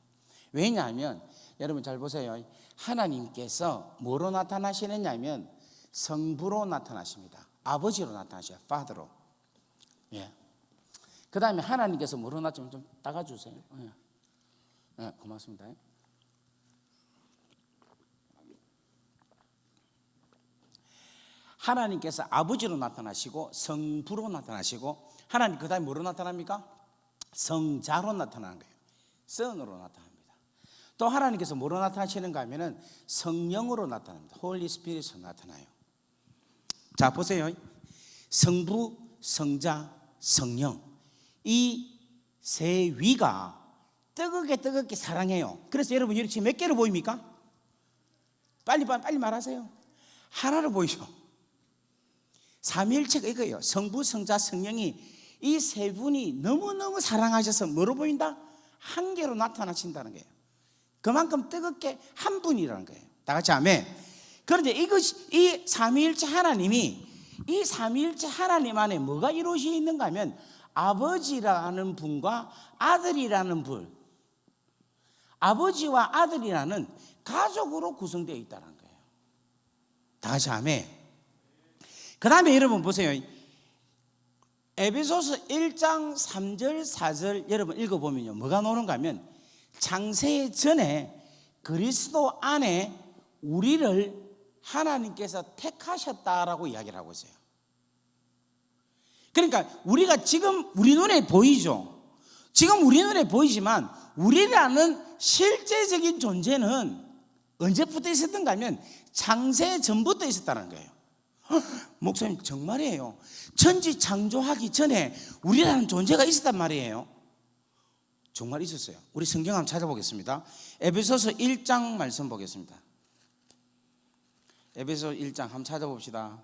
왜냐하면 여러분 잘 보세요. 하나님께서 뭐로 나타나시느냐 하면 성부로 나타나십니다. 아버지로 나타나셔요. Father로. 예. 그 다음에 하나님께서 뭐로 나타나시면 좀 닦아주세요. 예. 예, 고맙습니다. 하나님께서 아버지로 나타나시고 성부로 나타나시고 하나님 그 다음에 뭐로 나타납니까? 성자로 나타나는 거예요. 선으로 나타납니다. 또 하나님께서 뭐로 나타나시는가 하면은 성령으로 나타납니다. 홀리 스피릿으로 나타나요. 자 보세요. 성부, 성자, 성령 이 세 위가 뜨겁게 사랑해요. 그래서 여러분 이렇게 지금 몇 개로 보입니까? 빨리 말하세요. 하나로 보이죠. 삼위일체가 이거예요. 성부, 성자, 성령이 이 세 분이 너무너무 사랑하셔서 뭐로 보인다? 한 개로 나타나신다는 거예요. 그만큼 뜨겁게 한 분이라는 거예요. 다 같이 아멘. 그런데 이 삼위일체 하나님이 이 삼위일체 하나님 안에 뭐가 이루어져 있는가 하면 아버지라는 분과 아들이라는 분, 아버지와 아들이라는 가족으로 구성되어 있다는 거예요. 다 같이 아멘. 그 다음에 여러분 보세요. 에베소서 1장 3절 4절 여러분 읽어보면요 뭐가 나오는가 하면 창세 전에 그리스도 안에 우리를 하나님께서 택하셨다라고 이야기를 하고 있어요. 그러니까 우리가 지금 우리 눈에 보이죠. 지금 우리 눈에 보이지만 우리라는 실제적인 존재는 언제부터 있었던가 하면 창세 전부터 있었다는 거예요. 목사님 정말이에요. 천지 창조하기 전에 우리라는 존재가 있었단 말이에요. 정말 있었어요. 우리 성경 한번 찾아보겠습니다. 에베소서 1장 말씀 보겠습니다. 에베소 1장 한번 찾아봅시다.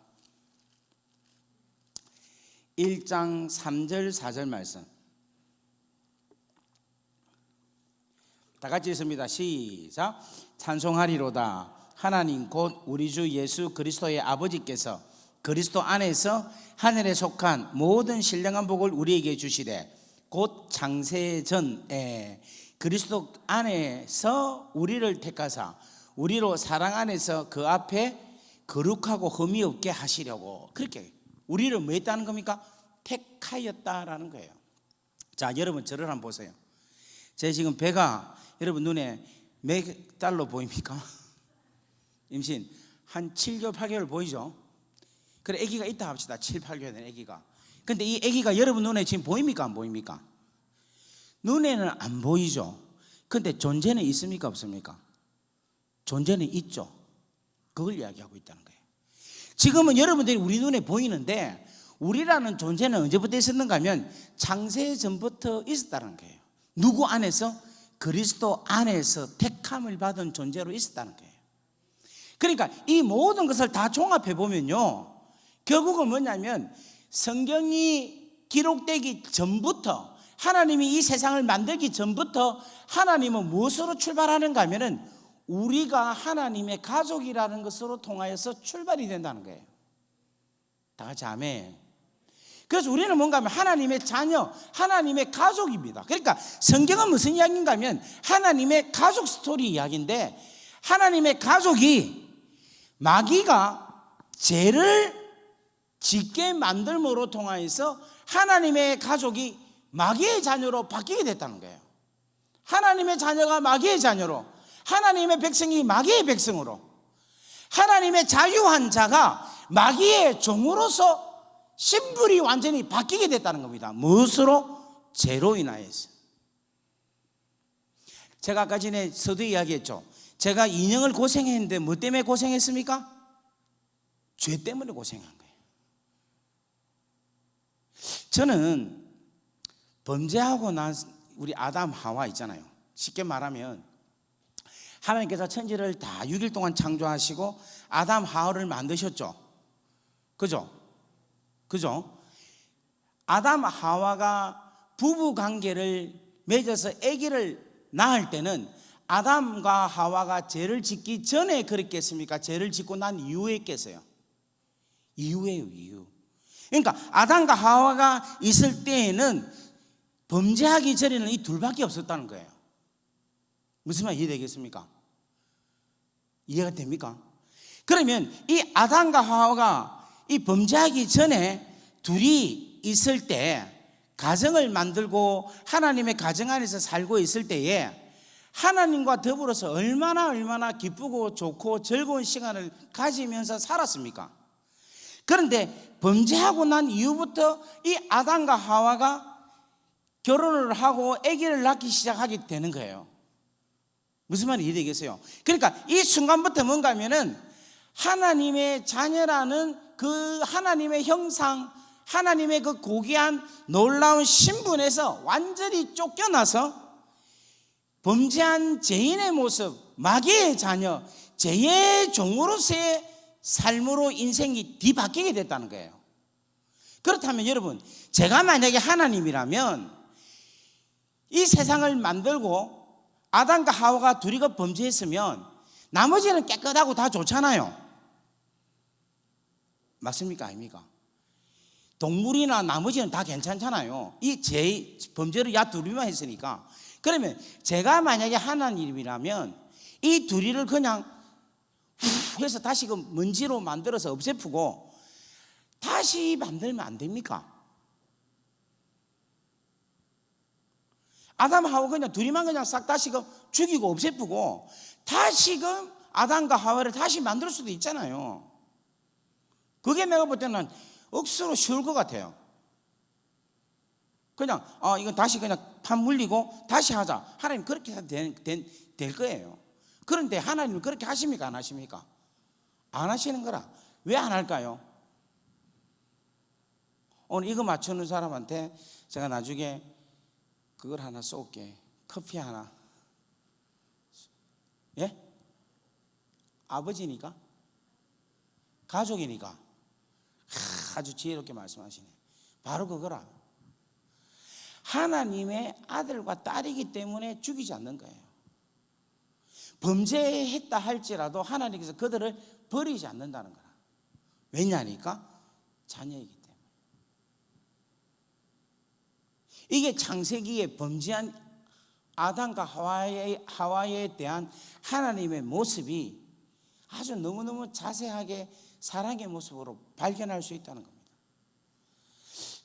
1장 3절 4절 말씀 다 같이 읽습니다. 시작. 찬송하리로다. 하나님 곧 우리 주 예수 그리스도의 아버지께서 그리스도 안에서 하늘에 속한 모든 신령한 복을 우리에게 주시되 곧 창세 전에 그리스도 안에서 우리를 택하사 우리로 사랑 안에서 그 앞에 거룩하고 흠이 없게 하시려고 그렇게 우리를 뭐 했다는 겁니까? 택하였다라는 거예요. 자 여러분 저를 한번 보세요. 제 지금 배가 여러분 눈에 몇 달로 보입니까? 임신 한 7개월, 8개월 보이죠? 그래, 아기가 있다 합시다. 7, 8개월 된 아기가. 근데 이 아기가 여러분 눈에 지금 보입니까? 안 보입니까? 눈에는 안 보이죠? 근데 존재는 있습니까? 없습니까? 존재는 있죠. 그걸 이야기하고 있다는 거예요. 지금은 여러분들이 우리 눈에 보이는데 우리라는 존재는 언제부터 있었는가 하면 창세 전부터 있었다는 거예요. 누구 안에서? 그리스도 안에서 택함을 받은 존재로 있었다는 거예요. 그러니까 이 모든 것을 다 종합해 보면요, 결국은 뭐냐면 성경이 기록되기 전부터, 하나님이 이 세상을 만들기 전부터 하나님은 무엇으로 출발하는가 하면은 우리가 하나님의 가족이라는 것으로 통하여서 출발이 된다는 거예요. 다 같이 아멘. 그래서 우리는 뭔가 하면 하나님의 자녀, 하나님의 가족입니다. 그러니까 성경은 무슨 이야기인가 하면 하나님의 가족 스토리 이야기인데, 하나님의 가족이 마귀가 죄를 짓게 만들므로 통하여서 하나님의 가족이 마귀의 자녀로 바뀌게 됐다는 거예요. 하나님의 자녀가 마귀의 자녀로, 하나님의 백성이 마귀의 백성으로, 하나님의 자유한 자가 마귀의 종으로서 신분이 완전히 바뀌게 됐다는 겁니다. 무엇으로? 죄로 인하여서. 제가 아까 전에 서두에 이야기했죠. 제가 2년을 고생했는데 뭐 때문에 고생했습니까? 죄 때문에 고생한 거예요. 저는 범죄하고 난 우리 아담 하와 있잖아요. 쉽게 말하면 하나님께서 천지를 다 6일 동안 창조하시고 아담 하와를 만드셨죠. 그죠? 아담 하와가 부부 관계를 맺어서 아기를 낳을 때는 아담과 하와가 죄를 짓기 전에 그랬겠습니까? 죄를 짓고 난 이후에 했겠어요? 이후에요, 이후. 그러니까 아담과 하와가 있을 때에는 범죄하기 전에는 이 둘밖에 없었다는 거예요. 무슨 말 이해되겠습니까? 이해가 됩니까? 그러면 이 아담과 하와가 이 범죄하기 전에 둘이 있을 때, 가정을 만들고 하나님의 가정 안에서 살고 있을 때에 하나님과 더불어서 얼마나 기쁘고 좋고 즐거운 시간을 가지면서 살았습니까? 그런데 범죄하고 난 이후부터 이 아담과 하와가 결혼을 하고 아기를 낳기 시작하게 되는 거예요. 무슨 말이 이해되겠어요? 그러니까 이 순간부터 뭔가 하면은 하나님의 자녀라는 그 하나님의 형상, 하나님의 그 고귀한 놀라운 신분에서 완전히 쫓겨나서 범죄한 죄인의 모습, 마귀의 자녀, 죄의 종으로서의 삶으로 인생이 뒤바뀌게 됐다는 거예요. 그렇다면 여러분, 제가 만약에 하나님이라면 이 세상을 만들고 아담과 하와가 둘이가 범죄했으면 나머지는 깨끗하고 다 좋잖아요. 맞습니까? 아닙니까? 동물이나 나머지는 다 괜찮잖아요. 이 범죄를 야 둘이만 했으니까. 그러면 제가 만약에 하나님이라면 이 둘이를 그냥 해서 다시 그 먼지로 만들어서 없애프고 다시 만들면 안 됩니까? 아담 하와 그냥 둘이만 그냥 싹 다시금 죽이고 없애프고 다시금 아담과 하와를 다시 만들 수도 있잖아요. 그게 내가 볼 때는 억수로 쉬울 것 같아요. 그냥 이건 다시 그냥 판 물리고 다시 하자. 하나님 그렇게 해도 될 거예요. 그런데 하나님은 그렇게 하십니까? 안 하십니까? 안 하시는 거라. 왜 안 할까요? 오늘 이거 맞추는 사람한테 제가 나중에 그걸 하나 쏠게. 커피 하나. 예? 아버지니까? 가족이니까? 아주 지혜롭게 말씀하시네. 바로 그거라. 하나님의 아들과 딸이기 때문에 죽이지 않는 거예요. 범죄했다 할지라도 하나님께서 그들을 버리지 않는다는 거라. 왜냐니까? 자녀이기 때문에. 이게 창세기에 범죄한 아담과 하와에 대한 하나님의 모습이 아주 너무너무 자세하게 사랑의 모습으로 발견할 수 있다는 겁니다.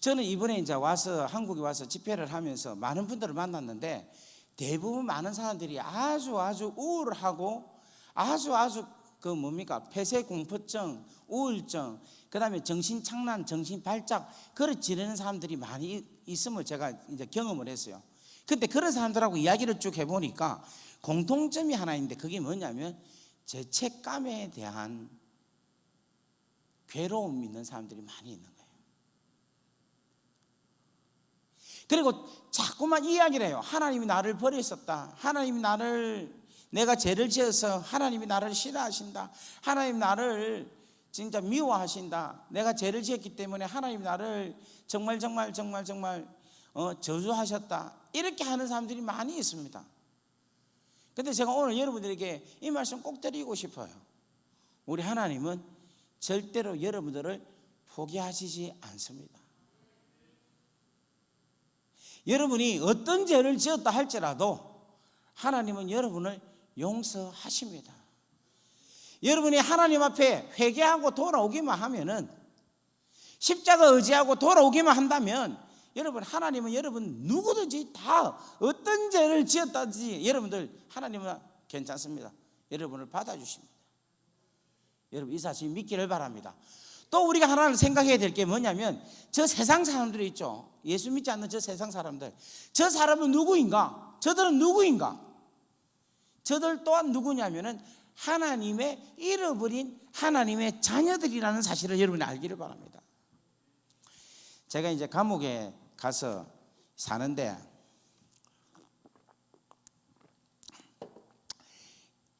저는 이번에 이제 와서 한국에 와서 집회를 하면서 많은 분들을 만났는데 대부분 많은 사람들이 아주 우울하고 아주 그 뭡니까? 폐쇄공포증, 우울증, 그다음에 정신착란, 정신발작 그걸 지르는 사람들이 많이 있음을 제가 이제 경험을 했어요. 근데 그런 사람들하고 이야기를 쭉 해보니까 공통점이 하나 있는데 그게 뭐냐면 죄책감에 대한 괴로움 있는 사람들이 많이 있는 거예요. 그리고 자꾸만 이야기를 해요. 하나님이 나를 버렸었다. 하나님이 내가 죄를 지어서 하나님이 나를 싫어하신다. 하나님 나를 진짜 미워하신다. 내가 죄를 지었기 때문에 하나님 나를 정말 저주하셨다. 이렇게 하는 사람들이 많이 있습니다. 근데 제가 오늘 여러분들에게 이 말씀 꼭 드리고 싶어요. 우리 하나님은 절대로 여러분들을 포기하시지 않습니다. 여러분이 어떤 죄를 지었다 할지라도 하나님은 여러분을 용서하십니다. 여러분이 하나님 앞에 회개하고 돌아오기만 하면은, 십자가 의지하고 돌아오기만 한다면 여러분, 하나님은 여러분 누구든지 다 어떤 죄를 지었다든지 여러분들 하나님은 괜찮습니다. 여러분을 받아주십니다. 여러분 이 사실 믿기를 바랍니다. 또 우리가 하나를 생각해야 될 게 뭐냐면 저 세상 사람들이 있죠. 예수 믿지 않는 저 세상 사람들, 저 사람은 누구인가? 저들은 누구인가? 저들 또한 누구냐면은 하나님의 잃어버린 하나님의 자녀들이라는 사실을 여러분이 알기를 바랍니다. 제가 이제 감옥에 가서 사는데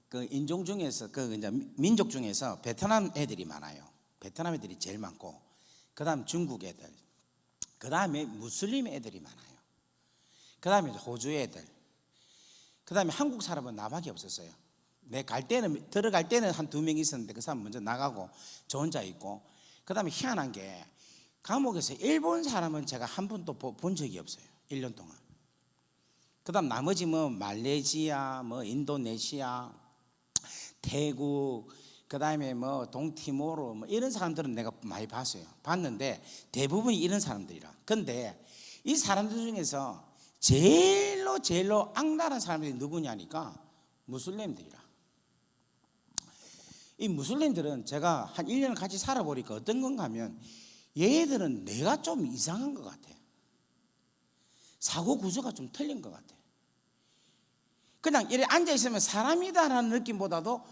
그 인종 중에서 그 이제 민족 중에서 베트남 애들이 많아요. 베트남 애들이 제일 많고, 그다음 중국 애들, 그다음에 무슬림 애들이 많아요. 그다음에 호주 애들, 그다음에 한국 사람은 나밖에 없었어요. 들어갈 때는 한 2명 있었는데 그 사람 먼저 나가고 저 혼자 있고, 그다음에 희한한 게 감옥에서 일본 사람은 제가 한 번도 본 적이 없어요. 1년 동안. 그다음 나머지 뭐 말레이시아, 뭐 인도네시아, 태국, 그다음에 뭐 동티모르 뭐 이런 사람들은 내가 많이 봤는데 대부분이 이런 사람들이라. 근데 이 사람들 중에서 제일로 악랄한 사람들이 누구냐니까 무슬림들이라. 이 무슬림들은 제가 한 1년 같이 살아보니까 어떤 건가 하면 얘들은 내가 좀 이상한 것 같아. 사고 구조가 좀 틀린 것 같아. 그냥 이렇게 앉아있으면 사람이다라는 느낌보다도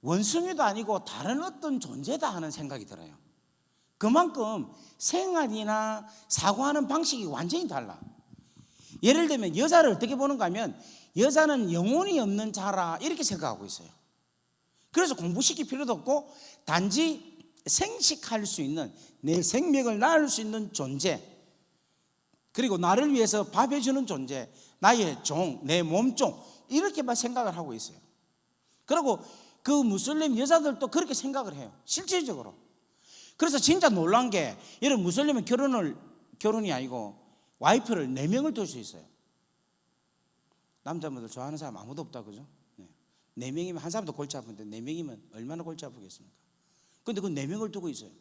원숭이도 아니고 다른 어떤 존재다 하는 생각이 들어요. 그만큼 생활이나 사고하는 방식이 완전히 달라. 예를 들면 여자를 어떻게 보는가 하면 여자는 영혼이 없는 자라 이렇게 생각하고 있어요. 그래서 공부시킬 필요도 없고 단지 생식할 수 있는, 내 생명을 낳을 수 있는 존재, 그리고 나를 위해서 밥 해주는 존재, 나의 종, 내 몸종, 이렇게만 생각을 하고 있어요. 그리고 그 무슬림 여자들도 그렇게 생각을 해요, 실질적으로. 그래서 진짜 놀란 게, 여러분 무슬림은 결혼이 아니고 와이프를 4명을 둘 수 있어요. 남자분들 좋아하는 사람 아무도 없다, 그죠? 4명이면 한 사람도 골치 아픈데 4명이면 얼마나 골치 아프겠습니까? 근데 그 4명을 두고 있어요.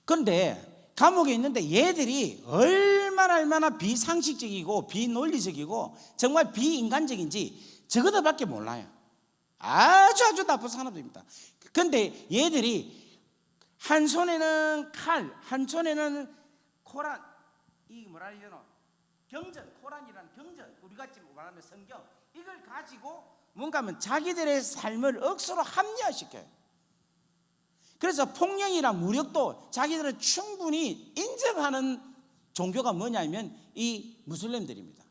그런데 감옥에 있는데 얘들이 얼마나 비상식적이고 비논리적이고 정말 비인간적인지 저거들밖에 몰라요. 아주 나쁜 사람들입니다. 그런데 얘들이 한 손에는 칼, 한 손에는 코란, 이 뭐라 해야 되나, 경전, 코란이라는 경전, 우리 같이 말하면 성경, 이걸 가지고 뭔가 하면 자기들의 삶을 억수로 합리화시켜요. 그래서 폭력이랑 무력도 자기들은 충분히 인정하는 종교가 뭐냐면 이 무슬림들입니다.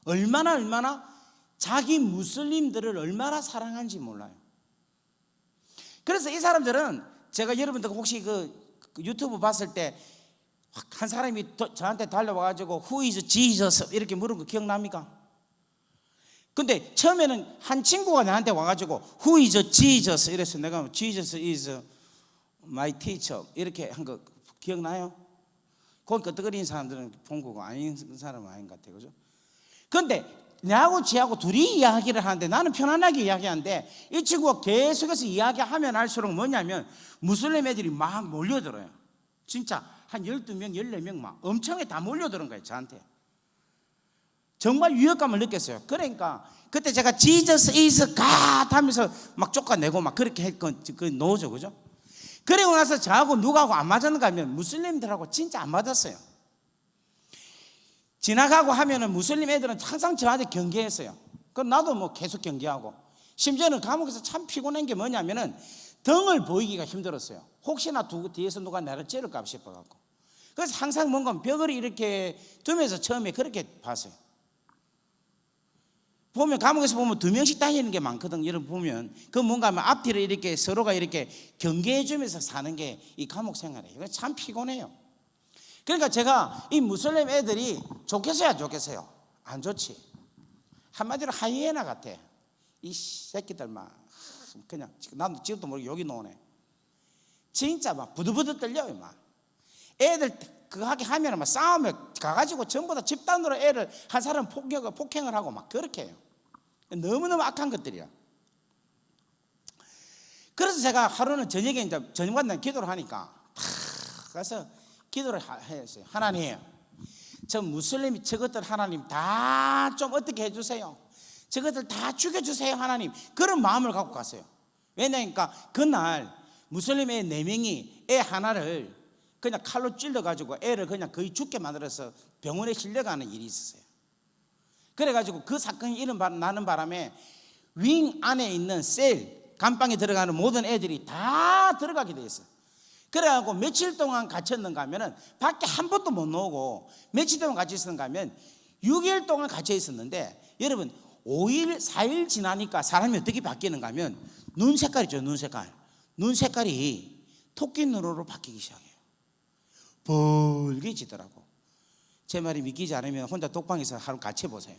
얼마나 자기 무슬림들을 얼마나 사랑하는지 몰라요. 그래서 이 사람들은, 제가 여러분들 혹시 그 유튜브 봤을 때 한 사람이 저한테 달려와가지고 Who is Jesus? 이렇게 물은 거 기억납니까? 근데 처음에는 한 친구가 나한테 와가지고 Who is Jesus? 이래서 내가 Jesus is my teacher 이렇게 한 거 기억나요? 거기 끄떡거리는 사람들은 본 거고 아닌 사람은 아닌 것 같아요, 그죠? 근데 나하고 지하고 둘이 이야기를 하는데 나는 편안하게 이야기하는데 이 친구가 계속해서 이야기하면 할수록 뭐냐면 무슬림 애들이 막 몰려들어요. 진짜 한 12명, 14명 막 엄청나게 다 몰려드는 거예요, 저한테. 정말 위협감을 느꼈어요. 그러니까 그때 제가 Jesus is God 하면서 막 쫓아내고 막 그렇게 했건 그 노죠, 그죠? 그리고 나서 저하고 누구하고 안 맞았는가 하면 무슬림들하고 진짜 안 맞았어요. 지나가고 하면은 무슬림 애들은 항상 저한테 경계했어요. 그럼 나도 뭐 계속 경계하고, 심지어는 감옥에서 참 피곤한 게 뭐냐면은 등을 보이기가 힘들었어요. 혹시나 뒤에서 누가 나를 찌를까 싶어갖고. 그래서 항상 뭔가 벽을 이렇게 두면서 처음에 그렇게 봤어요. 보면 감옥에서 보면 2명씩 다니는 게 많거든. 여러분 보면 그 뭔가 하면 앞뒤를 이렇게 서로가 이렇게 경계해 주면서 사는 게 이 감옥 생활이에요. 이거 참 피곤해요. 그러니까 제가 이 무슬림 애들이 좋겠어요, 좋겠어요? 안 좋지. 한마디로 하이에나 같아. 이 새끼들 막 그냥 나도 지금도 모르게 욕이 나오네. 진짜 막 부들부들 떨려요. 막 애들 그거 하게 하면 막 싸우면 가가지고 전부 다 집단으로 애를 한 사람 폭행을 하고 막 그렇게 해요. 너무너무 악한 것들이야. 그래서 제가 하루는 저녁에 이제 저녁마다 기도를 하니까 다 가서 기도를 했어요. 하나님, 저 무슬림 저것들 하나님 다 좀 어떻게 해주세요. 저것들 다 죽여주세요 하나님. 그런 마음을 갖고 갔어요. 왜냐니까 그날 무슬림 애 4명이 애 하나를 그냥 칼로 찔러가지고 애를 그냥 거의 죽게 만들어서 병원에 실려가는 일이 있었어요. 그래가지고 그 사건이 나는 바람에 윙 안에 있는 셀, 감방에 들어가는 모든 애들이 다 들어가게 돼 있어요. 그래가지고 며칠 동안 갇혔는가 하면은 밖에 한 번도 못 나오고, 며칠 동안 갇혀 있었는가 하면 6일 동안 갇혀 있었는데, 여러분 5일, 4일 지나니까 사람이 어떻게 바뀌는가 하면 눈 색깔이죠, 눈 색깔. 눈 색깔이 토끼 눈으로 바뀌기 시작해요. 벌개지더라고. 제 말이 믿기지 않으면 혼자 독방에서 하루 같이 해보세요.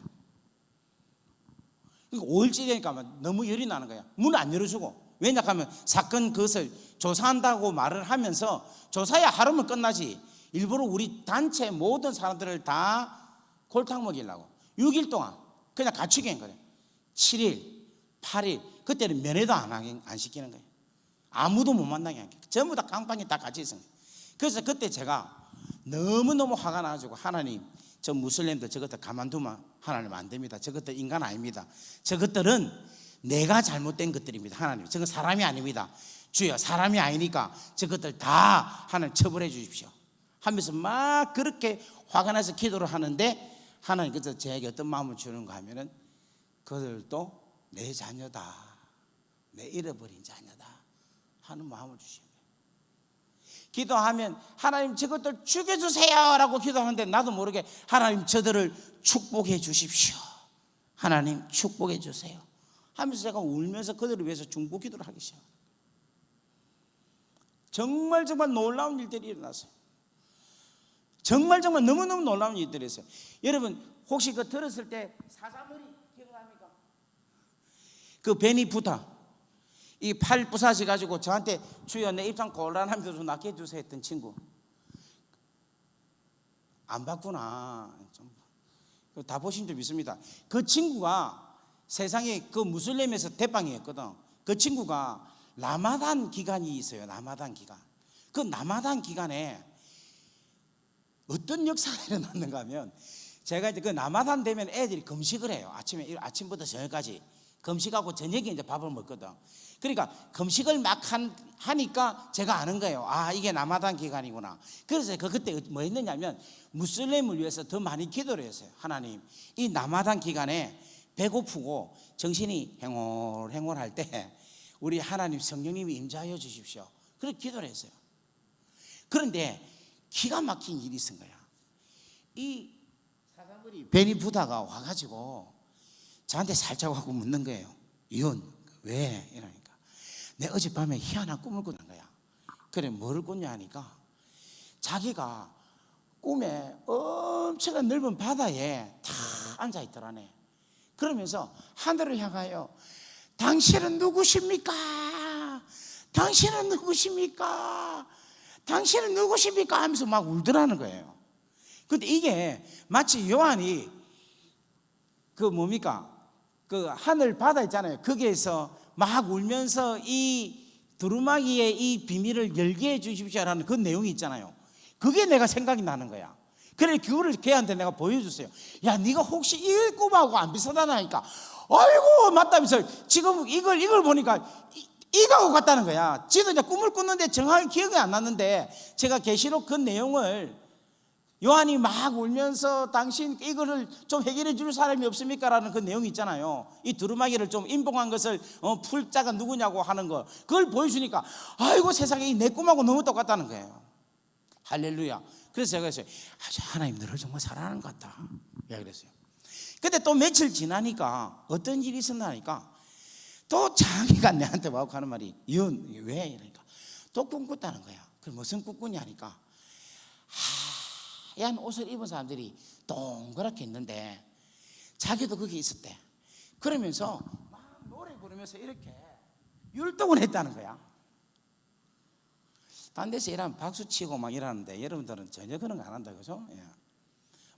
5일째 되니까 너무 열이 나는 거야. 문을 안 열어주고. 왜냐하면 사건 그것을 조사한다고 말을 하면서, 조사야 하루면 끝나지, 일부러 우리 단체 모든 사람들을 다 골탕 먹이려고 6일 동안 그냥 갇히게 한 거예요. 7일, 8일, 그때는 면회도 안 시키는 거예요. 아무도 못 만나게 한 거예요. 전부 다 감방에 다 같이 있어요. 그래서 그때 제가 너무너무 화가 나가지고, 하나님, 저 무슬림들 저것들 가만두면 하나님 안 됩니다. 저것들 인간 아닙니다. 저것들은 내가 잘못된 것들입니다. 하나님, 저건 사람이 아닙니다. 주여, 사람이 아니니까 저것들 다 하나님 처벌해 주십시오 하면서 막 그렇게 화가 나서 기도를 하는데, 하나님께서 저에게 어떤 마음을 주는가 하면은 그들도 내 자녀다, 내 잃어버린 자녀다 하는 마음을 주시는 거예요. 기도하면 하나님 저것들 죽여주세요 라고 기도하는데, 나도 모르게 하나님 저들을 축복해 주십시오, 하나님 축복해 주세요 하면서 제가 울면서 그들을 위해서 중보 기도를 하기 시작합니다. 정말 놀라운 일들이 일어났어요. 정말 너무너무 놀라운 일들이 있어요. 여러분 혹시 그 들었을 때 사자머리 기억납니까? 그 베니부타, 이 팔 부사지 가지고 저한테 주여 내 입장 곤란하면서 좀 낫게 해주세요 했던 친구, 안 봤구나. 다 보신 줄 믿습니다. 그 친구가 세상에 그 무슬림에서 대빵이었거든. 그 친구가 라마단 기간이 있어요. 라마단 기간. 그 라마단 기간에 어떤 역사가 일어났는가 하면, 제가 이제 그 라마단 되면 애들이 금식을 해요. 아침부터 저녁까지 금식하고 저녁에 이제 밥을 먹거든. 그러니까 금식을 막 하니까 제가 아는 거예요. 아, 이게 라마단 기간이구나. 그래서 그때 뭐 했느냐면 무슬림을 위해서 더 많이 기도를 했어요. 하나님, 이 라마단 기간에 배고프고 정신이 행홀할 때 우리 하나님 성령님이 임재하여 주십시오. 그렇게 기도를 했어요. 그런데 기가 막힌 일이 있은 거야. 이 사자머리 베니부다가 와가지고 저한테 살짝 하고 묻는 거예요. 이혼 왜? 이러니까 내 어젯밤에 희한한 꿈을 꾼 거야. 그래, 뭐를 꿨냐 하니까 자기가 꿈에 엄청난 넓은 바다에 다 앉아있더라네. 그러면서 하늘을 향하여 당신은 누구십니까? 당신은 누구십니까? 당신은 누구십니까? 하면서 막 울더라는 거예요. 근데 이게 마치 요한이 그 뭡니까? 그 하늘 바다 있잖아요. 거기에서 막 울면서 이 두루마기의 이 비밀을 열게 해 주십시오라는 그 내용이 있잖아요. 그게 내가 생각이 나는 거야. 그래 그거를 걔한테 내가 보여줬어요. 야, 네가 혹시 이 꿈하고 안 비슷하다니까. 아이고 맞다면서 지금 이걸 보니까 이거하고 같다는 거야. 지도 이제 꿈을 꿨는데 정확히 기억이 안 났는데, 제가 계시록 그 내용을 요한이 막 울면서 당신 이거를 좀 해결해 줄 사람이 없습니까? 라는 그 내용이 있잖아요. 이 두루마기를 좀 인봉한 것을 풀 자가 누구냐고 하는 거, 그걸 보여주니까 아이고 세상에 내 꿈하고 너무 똑같다는 거예요. 할렐루야. 그래서 제가 했어요. 하나님 너를 정말 사랑하는 것 같다, 그랬어요. 근데 또 며칠 지나니까 어떤 일이 있었나니까 또 자기가 내한테 와서 하는 말이, 이건 왜? 이러니까 또 꿈 꿨다는 거야. 그럼 무슨 꿈 꿨냐니까, 하얀 옷을 입은 사람들이 동그랗게 있는데 자기도 거기 있었대. 그러면서 막 노래 부르면서 이렇게 율동을 했다는 거야. 딴 데서 일하면 박수 치고 막 이러는데 여러분들은 전혀 그런 거 안 한다, 그죠? 예.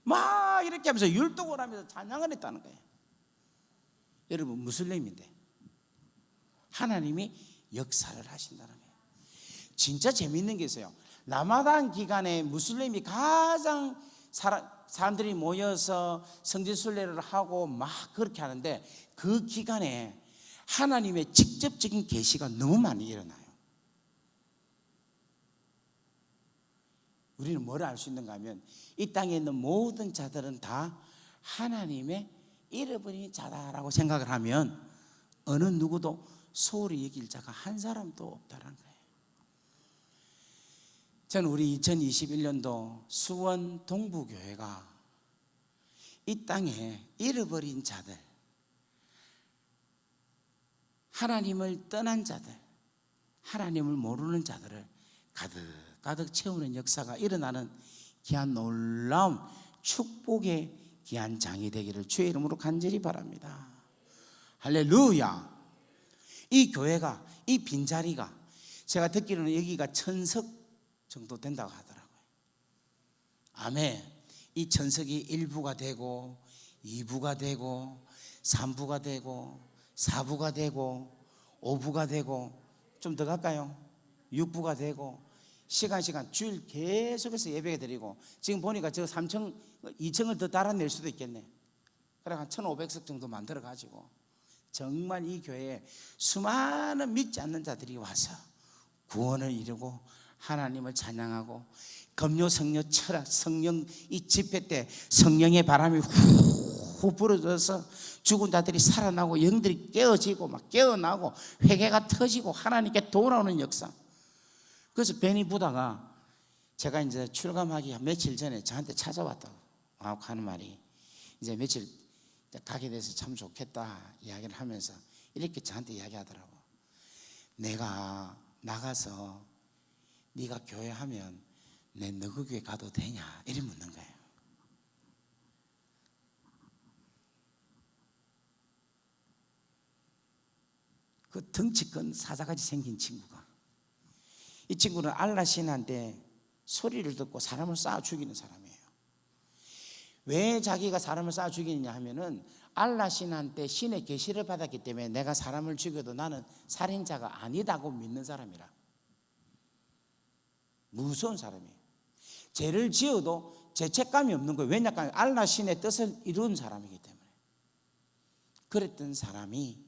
막 이렇게 하면서 율동을 하면서 찬양을 했다는 거예요. 여러분, 무슬림인데 하나님이 역사를 하신다는 거예요. 진짜 재미있는 게 있어요. 라마단 기간에 무슬림이 가장 사람들이 모여서 성지순례를 하고 막 그렇게 하는데, 그 기간에 하나님의 직접적인 계시가 너무 많이 일어나요. 우리는 뭘 알 수 있는가 하면, 이 땅에 있는 모든 자들은 다 하나님의 잃어버린 자다라고 생각을 하면 어느 누구도 소홀히 여길 자가 한 사람도 없다는 거예요. 저는 우리 2021년도 수원 동부교회가 이 땅에 잃어버린 자들, 하나님을 떠난 자들, 하나님을 모르는 자들을 가득 채우는 역사가 일어나는 귀한 놀라운 축복의 귀한 장이 되기를 주의 이름으로 간절히 바랍니다. 할렐루야. 이 교회가, 이 빈자리가, 제가 듣기로는 여기가 1000석 정도 된다고 하더라고요. 아멘. 이 1000석이 1부가 되고 2부가 되고 3부가 되고 4부가 되고 5부가 되고, 좀 더 갈까요? 6부가 되고, 시간 주일 계속해서 예배가 드리고, 지금 보니까 저 3층 2층을 더 달아낼 수도 있겠네. 그래 한 1500석 정도 만들어 가지고 정말 이 교회에 수많은 믿지 않는 자들이 와서 구원을 이루고 하나님을 찬양하고, 금요 성령 철학 성령 이 집회 때 성령의 바람이 후 불어져서 죽은 자들이 살아나고 영들이 깨어지고 막 깨어나고 회개가 터지고 하나님께 돌아오는 역사. 그래서 베니 부다가 제가 이제 출감하기 며칠 전에 저한테 찾아왔다고 하는 말이, 이제 며칠 가게 돼서 참 좋겠다 이야기를 하면서 이렇게 저한테 이야기하더라고. 내가 나가서 네가 교회하면 내 너그 교회 가도 되냐 이렇게 묻는 거예요. 그 덩치 큰 사자같이 생긴 친구가, 이 친구는 알라 신한테 소리를 듣고 사람을 쏴 죽이는 사람이에요. 왜 자기가 사람을 쏴 죽이느냐 하면은, 알라 신한테 신의 계시를 받았기 때문에 내가 사람을 죽여도 나는 살인자가 아니다고 믿는 사람이라. 무서운 사람이에요. 죄를 지어도 죄책감이 없는 거예요. 왜냐하면 알라 신의 뜻을 이룬 사람이기 때문에. 그랬던 사람이,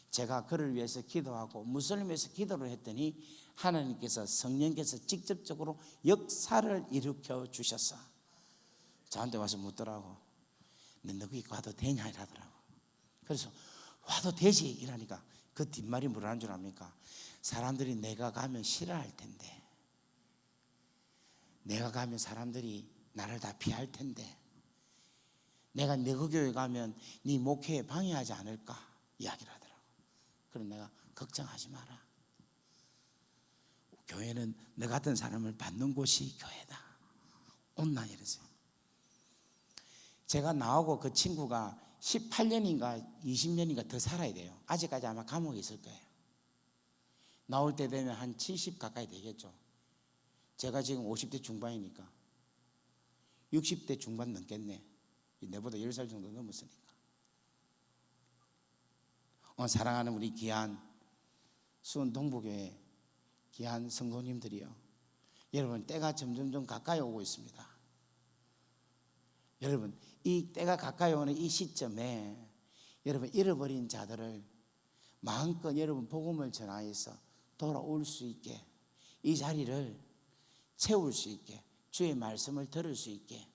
제가 그를 위해서 기도하고 무슬림에서 기도를 했더니 하나님께서, 성령께서 직접적으로 역사를 일으켜 주셨어. 저한테 와서 묻더라고. 너 거기 가도 되냐 이러더라고. 그래서 와도 되지 이러니까 그 뒷말이 뭐라는 줄 압니까? 사람들이 내가 가면 싫어할 텐데, 내가 가면 사람들이 나를 다 피할 텐데, 내가 너 교회 가면 네 목회에 방해하지 않을까 이야기를 하더라고. 그럼 내가 걱정하지 마라. 교회는 너 같은 사람을 받는 곳이 교회다. 온나 이러세요. 제가 나오고 그 친구가 18년인가 20년인가 더 살아야 돼요. 아직까지 아마 감옥에 있을 거예요. 나올 때 되면 한 70 가까이 되겠죠. 제가 지금 50대 중반이니까 60대 중반 넘겠네. 내보다 10살 정도 넘었으니까. 사랑하는 우리 귀한 수원 동부교회 귀한 성도님들이요, 여러분 때가 점점 가까이 오고 있습니다. 여러분, 이 때가 가까이 오는 이 시점에 여러분 잃어버린 자들을 마음껏 여러분 복음을 전하여서 돌아올 수 있게, 이 자리를 채울 수 있게, 주의 말씀을 들을 수 있게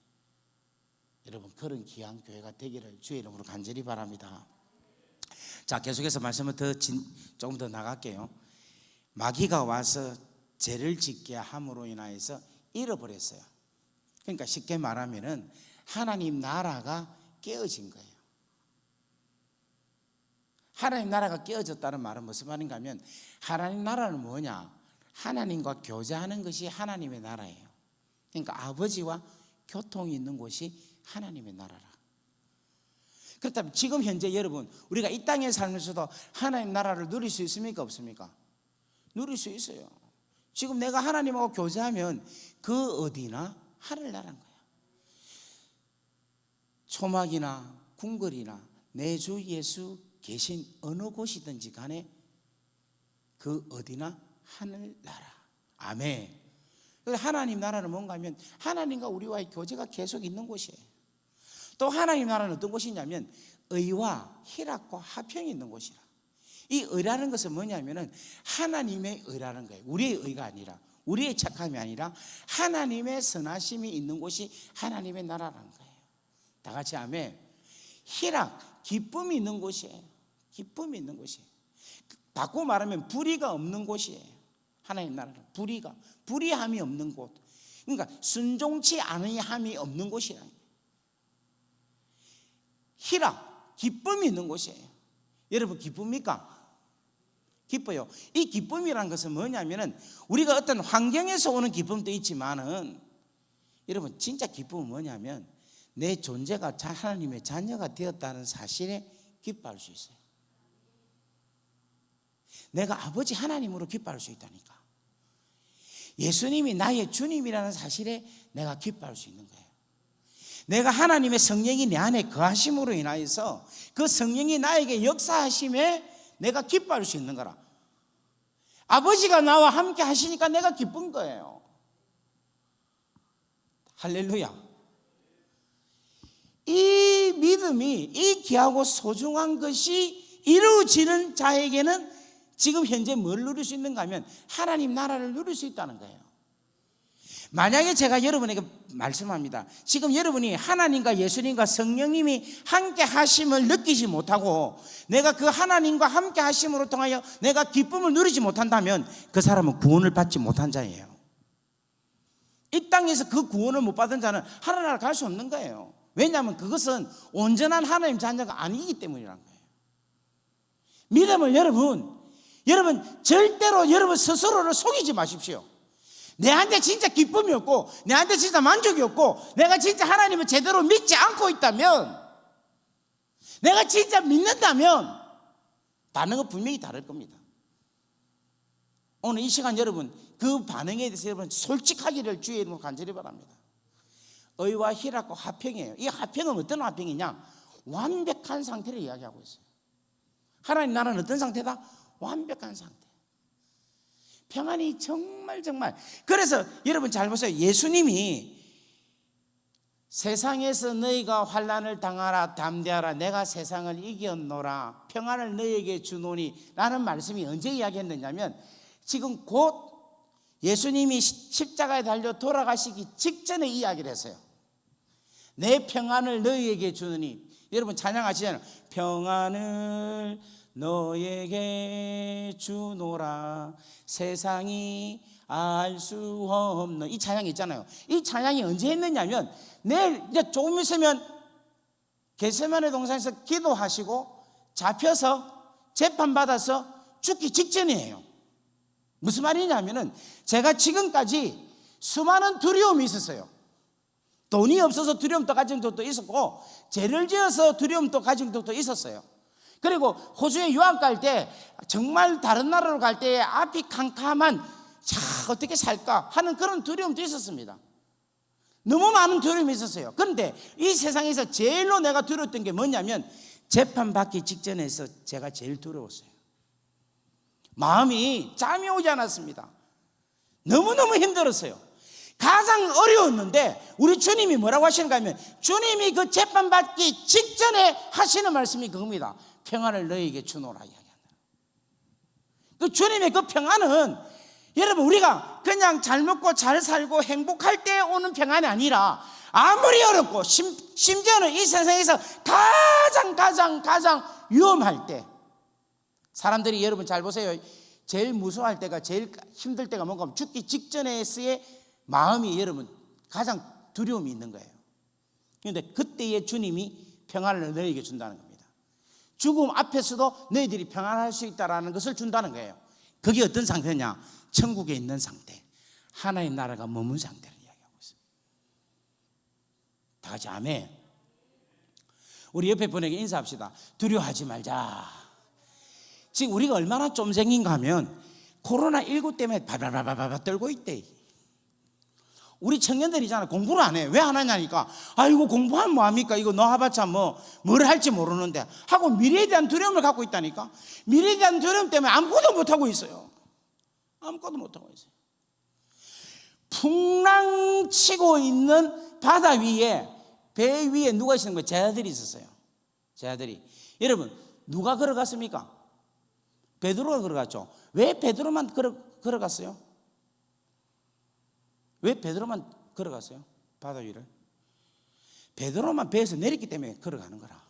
여러분 그런 귀한 교회가 되기를 주의 이름으로 간절히 바랍니다. 자, 계속해서 말씀을 조금 더 나갈게요. 마귀가 와서 죄를 짓게 함으로 인하여서 잃어버렸어요. 그러니까 쉽게 말하면은 하나님 나라가 깨어진 거예요. 하나님 나라가 깨어졌다는 말은 무슨 말인가 하면, 하나님 나라는 뭐냐? 하나님과 교제하는 것이 하나님의 나라예요. 그러니까 아버지와 교통이 있는 곳이 하나님의 나라라. 그렇다면 지금 현재 여러분, 우리가 이 땅에 살면서도 하나님 나라를 누릴 수 있습니까? 없습니까? 누릴 수 있어요. 지금 내가 하나님하고 교제하면 그 어디나 하늘나라인 거야. 초막이나 궁궐이나 내 주 예수 계신 어느 곳이든지 간에 그 어디나 하늘나라. 아멘. 하나님 나라는 뭔가 하면 하나님과 우리와의 교제가 계속 있는 곳이에요. 또 하나님 나라는 어떤 곳이냐면 의와 희락과 화평이 있는 곳이라. 이 의라는 것은 뭐냐면은 하나님의 의라는 거예요. 우리의 의가 아니라, 우리의 착함이 아니라 하나님의 선하심이 있는 곳이 하나님의 나라라는 거예요. 다 같이 아멘. 희락, 기쁨이 있는 곳이에요. 기쁨이 있는 곳이에요. 바꾸고 말하면 불의가 없는 곳이에요. 하나님 나라는 불의함이 없는 곳. 그러니까 순종치 않은 함이 없는 곳이라. 희락, 기쁨이 있는 곳이에요. 여러분 기쁩니까? 기뻐요. 이 기쁨이라는 것은 뭐냐면은 우리가 어떤 환경에서 오는 기쁨도 있지만은 여러분 진짜 기쁨은 뭐냐면 내 존재가 하나님의 자녀가 되었다는 사실에 기뻐할 수 있어요. 내가 아버지 하나님으로 기뻐할 수 있다니까. 예수님이 나의 주님이라는 사실에 내가 기뻐할 수 있는 거예요. 내가 하나님의 성령이 내 안에 거하심으로 인하여서 그 성령이 나에게 역사하심에 내가 기뻐할 수 있는 거라. 아버지가 나와 함께 하시니까 내가 기쁜 거예요. 할렐루야. 이 믿음이, 이 귀하고 소중한 것이 이루어지는 자에게는 지금 현재 뭘 누릴 수 있는가 하면 하나님 나라를 누릴 수 있다는 거예요. 만약에 제가 여러분에게 말씀합니다. 지금 여러분이 하나님과 예수님과 성령님이 함께 하심을 느끼지 못하고 내가 그 하나님과 함께 하심으로 통하여 내가 기쁨을 누리지 못한다면 그 사람은 구원을 받지 못한 자예요. 이 땅에서 그 구원을 못 받은 자는 하늘나라 갈 수 없는 거예요. 왜냐하면 그것은 온전한 하나님 자녀가 아니기 때문이라는 거예요. 믿음을 여러분 절대로 여러분 스스로를 속이지 마십시오. 내한테 진짜 기쁨이 없고 내한테 진짜 만족이 없고 내가 진짜 하나님을 제대로 믿지 않고 있다면, 내가 진짜 믿는다면 반응은 분명히 다를 겁니다. 오늘 이 시간 여러분 그 반응에 대해서 여러분 솔직하기를 주의 이름으로 간절히 바랍니다. 의와 희락과 화평이에요. 이 화평은 어떤 화평이냐? 완벽한 상태를 이야기하고 있어요. 하나님 나라는 어떤 상태다? 완벽한 상태. 평안이 정말 그래서 여러분 잘 보세요. 예수님이 세상에서 너희가 환난을 당하라 담대하라 내가 세상을 이겼노라 평안을 너희에게 주노니 라는 말씀이 언제 이야기했느냐면 지금 곧 예수님이 십자가에 달려 돌아가시기 직전에 이야기를 했어요. 내 평안을 너희에게 주노니. 여러분 찬양하시잖아요. 평안을 너에게 주노라 세상이 알 수 없는, 이 찬양이 있잖아요. 이 찬양이 언제 했느냐면 내일 이제 조금 있으면 겟세마네 동산에서 기도하시고 잡혀서 재판받아서 죽기 직전이에요. 무슨 말이냐면은 제가 지금까지 수많은 두려움이 있었어요. 돈이 없어서 두려움도 가진 적도 있었고 죄를 지어서 두려움도 가진 적도 있었어요. 그리고 호주에 유학 갈 때 정말 다른 나라로 갈 때 앞이 캄캄한 어떻게 살까 하는 그런 두려움도 있었습니다. 너무 많은 두려움이 있었어요. 그런데 이 세상에서 제일로 내가 두려웠던 게 뭐냐면 재판받기 직전에서 제가 제일 두려웠어요. 마음이 잠이 오지 않았습니다. 너무너무 힘들었어요. 가장 어려웠는데 우리 주님이 뭐라고 하시는가 하면, 주님이 그 재판받기 직전에 하시는 말씀이 그겁니다. 평안을 너희에게 주노라 이야기한다. 그 주님의 그 평안은 여러분 우리가 그냥 잘 먹고 잘 살고 행복할 때 오는 평안이 아니라, 아무리 어렵고 심지어는 이 세상에서 가장 위험할 때, 사람들이 여러분 잘 보세요. 제일 무서워할 때가, 제일 힘들 때가 뭔가 하면 죽기 직전에서의 마음이 여러분 가장 두려움이 있는 거예요. 그런데 그때에 주님이 평안을 너희에게 준다는 겁니다. 죽음 앞에서도 너희들이 평안할 수 있다는 것을 준다는 거예요. 그게 어떤 상태냐? 천국에 있는 상태, 하나님 나라가 머문 상태를 이야기하고 있어요. 다 같이 아멘. 우리 옆에 분에게 인사합시다. 두려워하지 말자. 지금 우리가 얼마나 쫌생긴가 하면 코로나19 때문에 바바바바바 떨고 있대. 우리 청년들이잖아. 공부를 안 해. 왜 안 하냐니까, 아이고 공부하면 뭐합니까? 이거 너 해봤자 뭘 할지 모르는데 하고 미래에 대한 두려움을 갖고 있다니까. 미래에 대한 두려움 때문에 아무것도 못하고 있어요. 아무것도 못하고 있어요. 풍랑치고 있는 바다 위에, 배 위에 누가 있는 거예요? 제자들이 있었어요. 제자들이. 여러분 누가 걸어갔습니까? 베드로가 걸어갔죠. 왜 베드로만 걸어갔어요? 왜 베드로만 걸어갔어요? 바다 위를. 베드로만 배에서 내렸기 때문에 걸어가는 거라.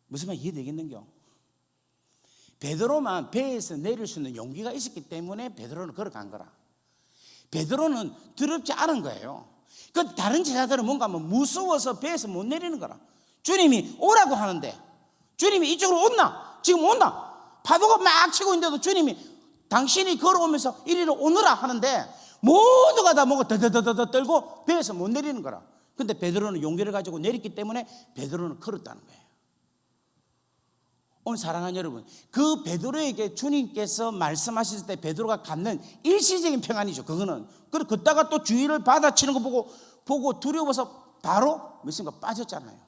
무슨 말 이해되겠는겨? 베드로만 배에서 내릴 수 있는 용기가 있었기 때문에 베드로는 걸어간 거라. 베드로는 두렵지 않은 거예요. 그 다른 제자들은 뭔가 무서워서 배에서 못 내리는 거라. 주님이 오라고 하는데, 주님이 이쪽으로 온나? 지금 온나? 파도가 막 치고 있는데도 주님이 당신이 걸어오면서 이리로 오너라 하는데 모두가 다 뭔가 더더더더 떨고 배에서 못 내리는 거라. 근데 베드로는 용기를 가지고 내렸기 때문에 베드로는 걸었다는 거예요. 오늘 사랑하는 여러분, 그 베드로에게 주님께서 말씀하실 때 베드로가 갖는 일시적인 평안이죠. 그거는. 그리고 걷다가 또 주위를 받아치는 거 보고 두려워서 바로 몇순간 빠졌잖아요.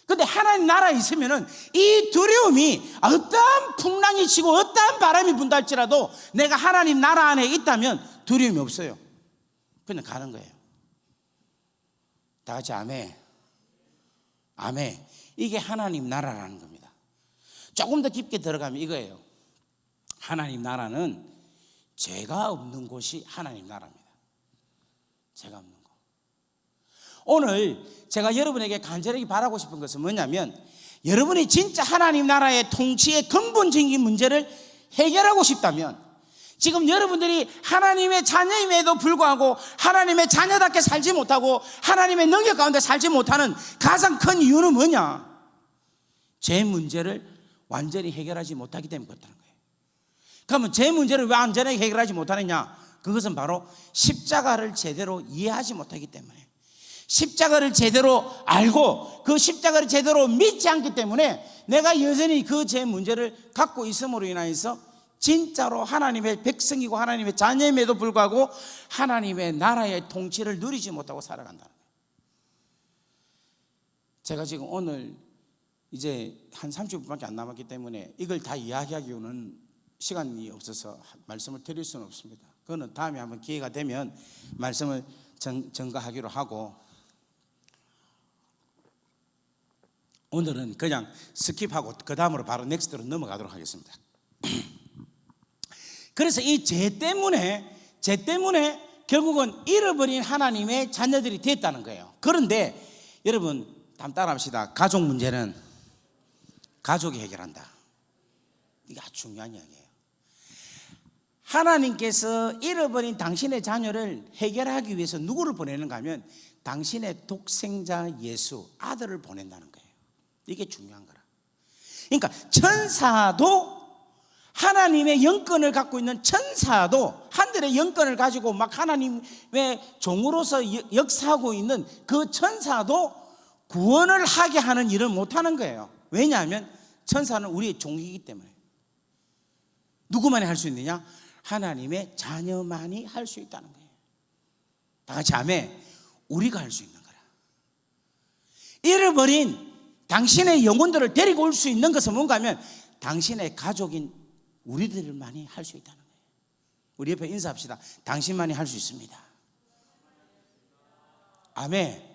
근데 하나님 나라에 있으면은 이 두려움이 어떠한 풍랑이 치고 어떠한 바람이 분다 할지라도 내가 하나님 나라 안에 있다면 두려움이 없어요. 그냥 가는 거예요. 다 같이 아멘. 아멘. 이게 하나님 나라라는 겁니다. 조금 더 깊게 들어가면 이거예요. 하나님 나라는 죄가 없는 곳이 하나님 나라입니다. 죄가 없는 곳. 오늘 제가 여러분에게 간절하게 바라고 싶은 것은 뭐냐면, 여러분이 진짜 하나님 나라의 통치의 근본적인 문제를 해결하고 싶다면, 지금 여러분들이 하나님의 자녀임에도 불구하고 하나님의 자녀답게 살지 못하고 하나님의 능력 가운데 살지 못하는 가장 큰 이유는 뭐냐? 죄 문제를 완전히 해결하지 못하기 때문에 그렇다는 거예요. 그러면 죄 문제를 왜 완전히 해결하지 못하느냐? 그것은 바로 십자가를 제대로 이해하지 못하기 때문에, 십자가를 제대로 알고 그 십자가를 제대로 믿지 않기 때문에 내가 여전히 그 죄 문제를 갖고 있음으로 인하여서 진짜로 하나님의 백성이고 하나님의 자녀임에도 불구하고 하나님의 나라의 통치를 누리지 못하고 살아간다는 거예요. 제가 지금 오늘 이제 한 30분밖에 안 남았기 때문에 이걸 다 이야기하기로는 시간이 없어서 말씀을 드릴 수는 없습니다. 그거는 다음에 한번 기회가 되면 말씀을 전가하기로 하고, 오늘은 그냥 스킵하고 그 다음으로 바로 넥스트로 넘어가도록 하겠습니다. 그래서 이 죄 때문에 결국은 잃어버린 하나님의 자녀들이 됐다는 거예요. 그런데 여러분 다음 따라합시다. 가족 문제는 가족이 해결한다. 이게 아주 중요한 이야기예요. 하나님께서 잃어버린 당신의 자녀를 해결하기 위해서 누구를 보내는가 하면 당신의 독생자 예수 아들을 보낸다는 거예요. 이게 중요한 거라. 그러니까 천사도, 하나님의 영권을 갖고 있는 천사도, 하늘의 영권을 가지고 막 하나님의 종으로서 역사하고 있는 그 천사도 구원을 하게 하는 일을 못하는 거예요. 왜냐하면 천사는 우리의 종이기 때문에. 누구만이 할 수 있느냐? 하나님의 자녀만이 할 수 있다는 거예요. 다 같이 아멘. 우리가 할 수 있는 거라. 잃어버린 당신의 영혼들을 데리고 올 수 있는 것은 뭔가 하면 당신의 가족인 우리들만이 할 수 있다는 거예요. 우리 옆에 인사합시다. 당신만이 할 수 있습니다. 아멘.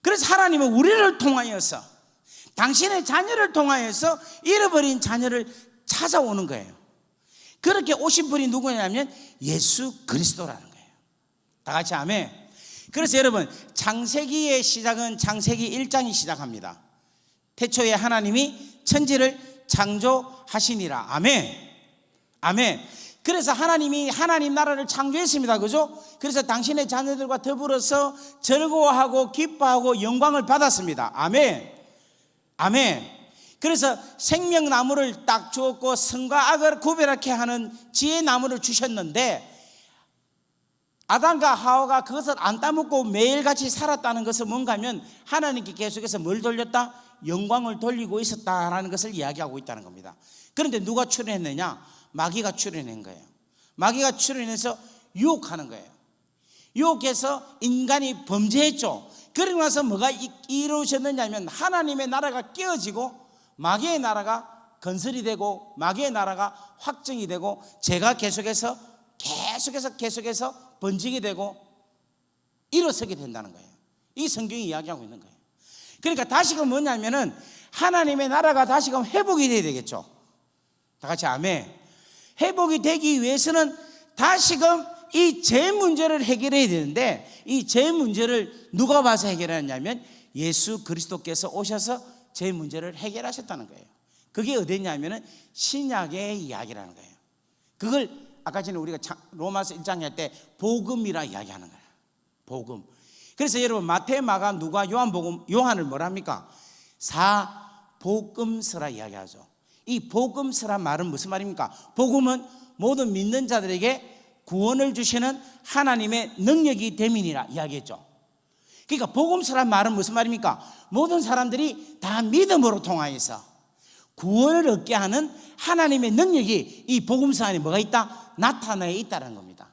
그래서 하나님은 우리를 통하여서, 당신의 자녀를 통하여서 잃어버린 자녀를 찾아오는 거예요. 그렇게 오신 분이 누구냐면 예수 그리스도라는 거예요. 다 같이 아멘. 그래서 여러분, 창세기의 시작은 창세기 1장이 시작합니다. 태초에 하나님이 천지를 창조하시니라. 아멘. 아멘. 그래서 하나님이 하나님 나라를 창조했습니다. 그죠? 그래서 당신의 자녀들과 더불어서 즐거워하고 기뻐하고 영광을 받았습니다. 아멘. 아멘. 그래서 생명나무를 딱 주었고 선과 악을 구별하게 하는 지혜의 나무를 주셨는데, 아담과 하와가 그것을 안 따먹고 매일같이 살았다는 것은 뭔가 하면 하나님께 계속해서 뭘 돌렸다? 영광을 돌리고 있었다라는 것을 이야기하고 있다는 겁니다. 그런데 누가 출현했느냐? 마귀가 출현한 거예요. 마귀가 출현해서 유혹하는 거예요. 유혹해서 인간이 범죄했죠. 그러고 나서 뭐가 이루어졌느냐 하면 하나님의 나라가 깨어지고 마귀의 나라가 건설이 되고 마귀의 나라가 확정이 되고 죄가 계속해서 번지게 되고 일어서게 된다는 거예요. 이 성경이 이야기하고 있는 거예요. 그러니까 다시금 뭐냐면은 하나님의 나라가 다시금 회복이 돼야 되겠죠. 다 같이 아멘. 회복이 되기 위해서는 다시금 이 죄 문제를 해결해야 되는데, 이 죄 문제를 누가 봐서 해결하냐면 예수 그리스도께서 오셔서 죄 문제를 해결하셨다는 거예요. 그게 어디냐면은 신약의 이야기라는 거예요. 그걸 아까 전에 우리가 로마서 1장 할 때 복음이라 이야기하는 거예요. 복음. 그래서 여러분 마태, 마가, 누가, 요한복음, 요한을 뭐랍니까? 사복음서라 이야기하죠. 이 복음서란 말은 무슨 말입니까? 복음은 모든 믿는 자들에게 구원을 주시는 하나님의 능력이 됨이니라 이야기했죠. 그러니까 복음서란 말은 무슨 말입니까? 모든 사람들이 다 믿음으로 통하여서 구원을 얻게 하는 하나님의 능력이 이 복음서 안에 뭐가 있다? 나타나 있다는 겁니다.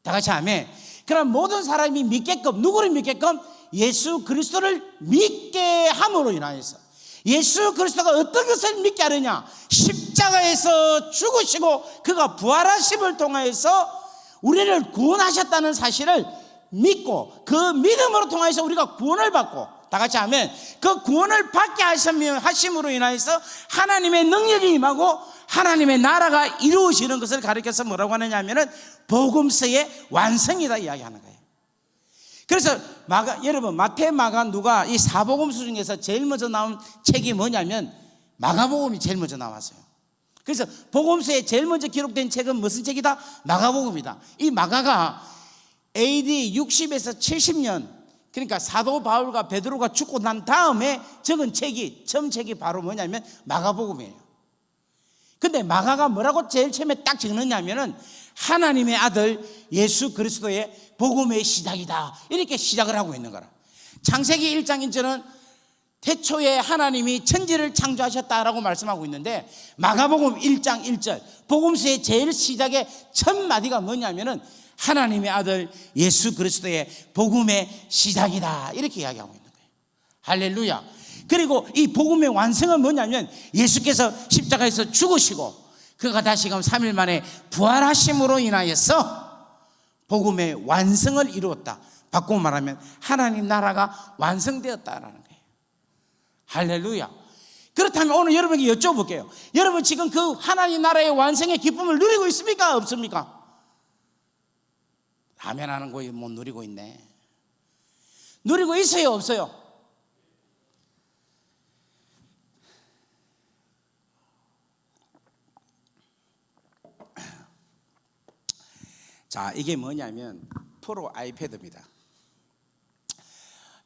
다 같이 아멘. 그럼 모든 사람이 믿게끔, 누구를 믿게끔? 예수 그리스도를 믿게 함으로 인하여서, 예수 그리스도가 어떤 것을 믿게 하느냐? 십자가에서 죽으시고 그가 부활하심을 통하여서 우리를 구원하셨다는 사실을 믿고, 그 믿음으로 통해서 우리가 구원을 받고, 다 같이 하면 그 구원을 받게 하심으로 인하여서 하나님의 능력이 임하고 하나님의 나라가 이루어지는 것을 가리켜서 뭐라고 하느냐 하면은 복음서의 완성이다 이야기하는 거예요. 그래서 여러분 마태, 마가, 누가 이 사복음서 중에서 제일 먼저 나온 책이 뭐냐면 마가복음이 제일 먼저 나왔어요. 그래서 복음서에 제일 먼저 기록된 책은 무슨 책이다? 마가복음이다. 이 마가가 AD 60에서 70년, 그러니까 사도 바울과 베드로가 죽고 난 다음에 적은 책이, 처음 책이 바로 뭐냐면 마가복음이에요. 근데 마가가 뭐라고 제일 처음에 딱 적느냐면은 하나님의 아들 예수 그리스도의 복음의 시작이다, 이렇게 시작을 하고 있는 거라. 창세기 1장 1절은 태초에 하나님이 천지를 창조하셨다라고 말씀하고 있는데, 마가복음 1장 1절 복음서의 제일 시작의 첫 마디가 뭐냐면은 하나님의 아들 예수 그리스도의 복음의 시작이다, 이렇게 이야기하고 있는 거예요. 할렐루야. 그리고 이 복음의 완성은 뭐냐면 예수께서 십자가에서 죽으시고 그가 다시금 3일 만에 부활하심으로 인하여서 복음의 완성을 이루었다. 바꾸고 말하면 하나님 나라가 완성되었다라는 거예요. 할렐루야. 그렇다면 오늘 여러분에게 여쭤볼게요. 여러분 지금 그 하나님 나라의 완성의 기쁨을 누리고 있습니까? 없습니까? 아멘 하는 거 못 누리고 있네. 누리고 있어요? 없어요? 자, 이게 뭐냐면 프로 아이패드입니다.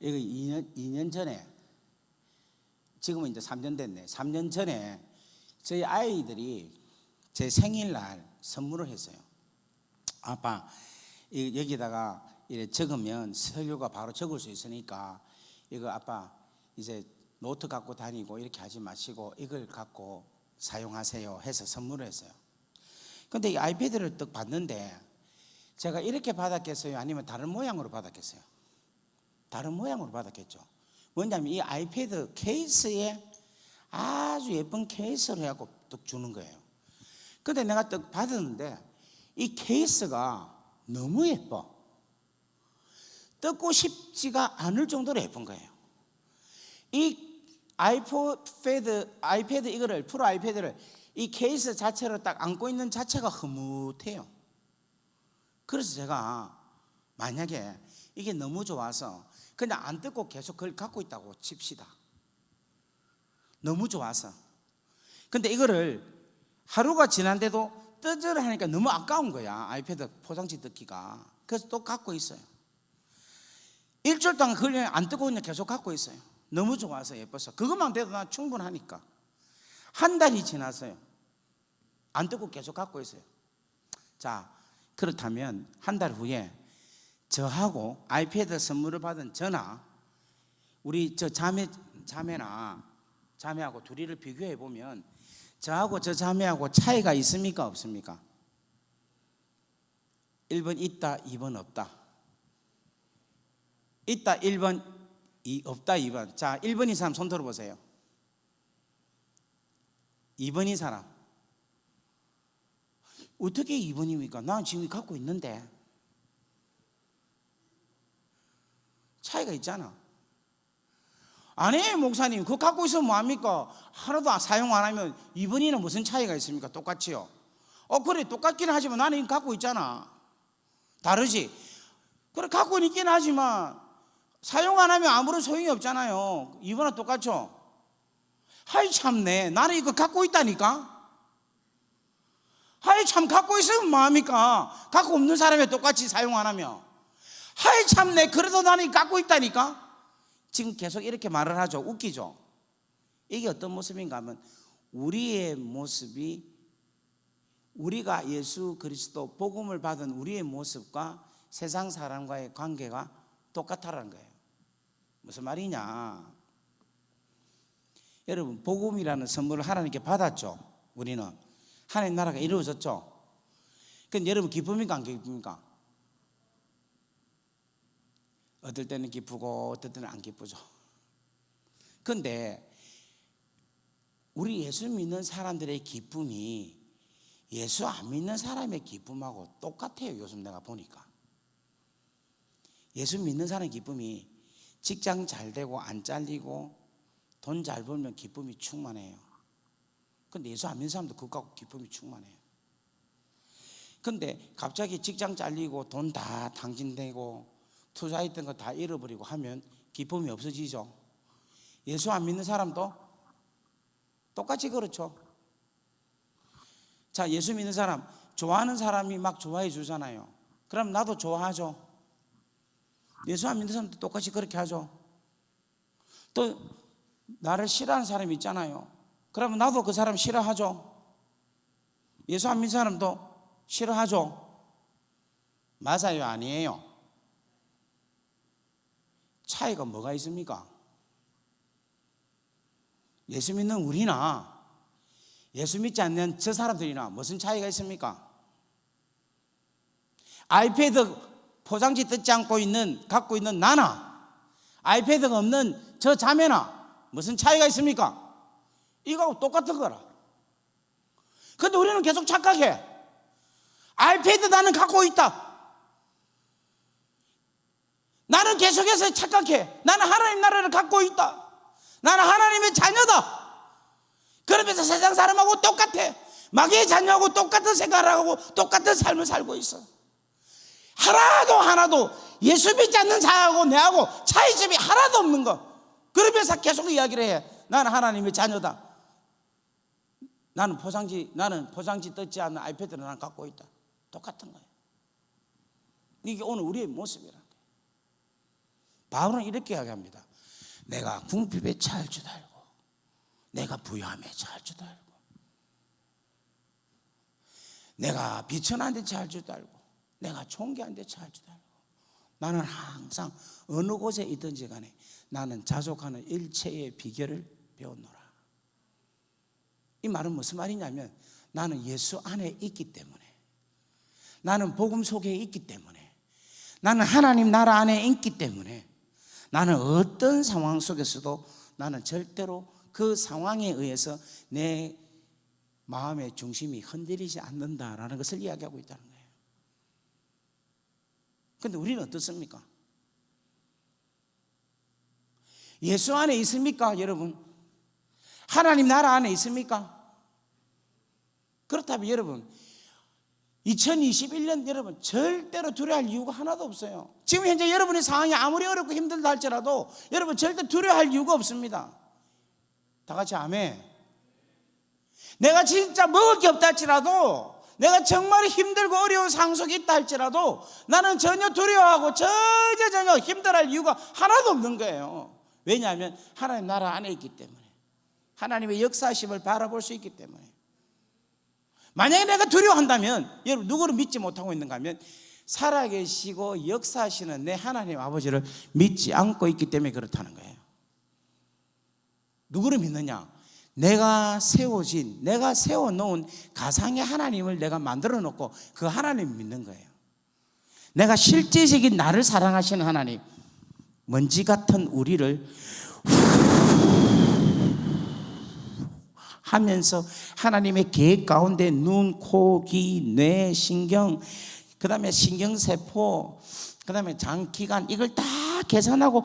이거 2년 전에, 지금은 이제 3년 됐네. 3년 전에 저희 아이들이 제 생일날 선물을 했어요. 아빠, 여기다가 이렇게 적으면 설교가 바로 적을 수 있으니까 이거 아빠 이제 노트 갖고 다니고 이렇게 하지 마시고 이걸 갖고 사용하세요 해서 선물을 했어요. 근데 이 아이패드를 딱 봤는데 제가 이렇게 받았겠어요? 아니면 다른 모양으로 받았겠어요? 다른 모양으로 받았겠죠. 뭐냐면 이 아이패드 케이스에 아주 예쁜 케이스를 해갖고 딱 주는 거예요. 근데 내가 딱 받았는데 이 케이스가 너무 예뻐. 뜯고 싶지가 않을 정도로 예쁜 거예요. 이 아이패드 이거를 프로 아이패드를 이 케이스 자체로 딱 안고 있는 자체가 흐뭇해요. 그래서 제가 만약에 이게 너무 좋아서 그냥 안 뜯고 계속 그걸 갖고 있다고 칩시다. 너무 좋아서. 근데 이거를 하루가 지난데도 뜯으려 하니까 너무 아까운 거야. 아이패드 포장지 뜯기가. 그래서 또 갖고 있어요. 일주일 동안 그걸 안 뜯고 그냥 계속 갖고 있어요. 너무 좋아서 예뻐서. 그것만 돼도 난 충분하니까. 한 달이 지났어요. 안 뜯고 계속 갖고 있어요. 자, 그렇다면 한 달 후에 저하고 아이패드 선물을 받은 저나 우리 저 자매하고 둘이를 비교해 보면 저하고 저 자매하고 차이가 있습니까? 없습니까? 1번 있다, 2번 없다. 있다 1번, 없다 2번. 자, 1번인 사람 손 들어보세요. 2번인 사람. 어떻게 2번입니까? 난 지금 갖고 있는데. 차이가 있잖아. 아니 목사님 그거 갖고 있으면 뭐합니까? 하나도 사용 안 하면 2번이나 무슨 차이가 있습니까? 똑같지요. 그래 똑같긴 하지만 나는 이거 갖고 있잖아. 다르지? 그래 갖고 있긴 하지만 사용 안 하면 아무런 소용이 없잖아요. 2번은 똑같죠? 하이 참네. 나는 이거 갖고 있다니까. 하이 참 갖고 있으면 뭐합니까? 갖고 없는 사람이 똑같이 사용 안 하면. 하이 참네. 그래도 나는 이거 갖고 있다니까. 지금 계속 이렇게 말을 하죠. 웃기죠? 이게 어떤 모습인가 하면 우리의 모습이 우리가 예수 그리스도 복음을 받은 우리의 모습과 세상 사람과의 관계가 똑같다라는 거예요. 무슨 말이냐? 여러분 복음이라는 선물을 하나님께 받았죠. 우리는 하나님 나라가 이루어졌죠. 그럼 여러분 기쁩니까 안 기쁩니까? 어떨 때는 기쁘고 어떨 때는 안 기쁘죠. 그런데 우리 예수 믿는 사람들의 기쁨이 예수 안 믿는 사람의 기쁨하고 똑같아요. 요즘 내가 보니까 예수 믿는 사람의 기쁨이 직장 잘 되고 안 잘리고 돈 잘 벌면 기쁨이 충만해요. 근데 예수 안 믿는 사람도 그거 갖고 기쁨이 충만해요. 근데 갑자기 직장 잘리고 돈 다 탕진되고 투자했던 거 다 잃어버리고 하면 기쁨이 없어지죠. 예수 안 믿는 사람도 똑같이 그렇죠. 자, 예수 믿는 사람 좋아하는 사람이 막 좋아해 주잖아요. 그럼 나도 좋아하죠. 예수 안 믿는 사람도 똑같이 그렇게 하죠. 또 나를 싫어하는 사람이 있잖아요. 그러면 나도 그 사람 싫어하죠. 예수 안 믿는 사람도 싫어하죠. 맞아요, 아니에요? 차이가 뭐가 있습니까? 예수 믿는 우리나 예수 믿지 않는 저 사람들이나 무슨 차이가 있습니까? 아이패드 포장지 뜯지 않고 갖고 있는 나나 아이패드가 없는 저 자매나 무슨 차이가 있습니까? 이거하고 똑같은 거라. 근데 우리는 계속 착각해. 아이패드 나는 갖고 있다. 나는 계속해서 착각해. 나는 하나님 나라를 갖고 있다. 나는 하나님의 자녀다. 그러면서 세상 사람하고 똑같아. 마귀의 자녀하고 똑같은 생각을 하고 똑같은 삶을 살고 있어. 하나도 예수 믿지 않는 자하고 내하고 차이점이 하나도 없는 거. 그러면서 계속 이야기를 해. 나는 하나님의 자녀다. 나는 포장지 뜯지 않는 아이패드를 나는 갖고 있다. 똑같은 거예요. 이게 오늘 우리의 모습이라는 거예요. 바울은 이렇게 이야기합니다. 내가 궁핍에 처할 줄 알고 내가 부유함에 처할 줄 알고 내가 비천한 데 처할 줄 알고 내가 존귀한 데 처할 줄 알고 나는 항상 어느 곳에 있든지 간에 나는 자족하는 일체의 비결을 배웠노라. 이 말은 무슨 말이냐면 나는 예수 안에 있기 때문에 나는 복음 속에 있기 때문에 나는 하나님 나라 안에 있기 때문에 나는 어떤 상황 속에서도 나는 절대로 그 상황에 의해서 내 마음의 중심이 흔들리지 않는다라는 것을 이야기하고 있다는 거예요. 그런데 우리는 어떻습니까? 예수 안에 있습니까, 여러분? 하나님 나라 안에 있습니까? 그렇다면 여러분, 2021년 여러분 절대로 두려워할 이유가 하나도 없어요. 지금 현재 여러분의 상황이 아무리 어렵고 힘들다 할지라도 여러분 절대 두려워할 이유가 없습니다. 다 같이 아멘. 내가 진짜 먹을 게 없다 할지라도, 내가 정말 힘들고 어려운 상황 속에 있다 할지라도 나는 전혀 두려워하고 전혀 힘들어할 이유가 하나도 없는 거예요. 왜냐하면 하나님 나라 안에 있기 때문에, 하나님의 역사심을 바라볼 수 있기 때문에. 만약에 내가 두려워한다면 여러분 누구를 믿지 못하고 있는가 하면 살아계시고 역사하시는 내 하나님 아버지를 믿지 않고 있기 때문에 그렇다는 거예요. 누구를 믿느냐? 내가 세워놓은 가상의 하나님을 내가 만들어 놓고 그 하나님을 믿는 거예요. 내가 실제적인 나를 사랑하시는 하나님, 먼지 같은 우리를 하면서 하나님의 계획 가운데 눈, 코, 귀, 뇌, 신경, 그 다음에 신경세포, 그 다음에 장기관, 이걸 다 계산하고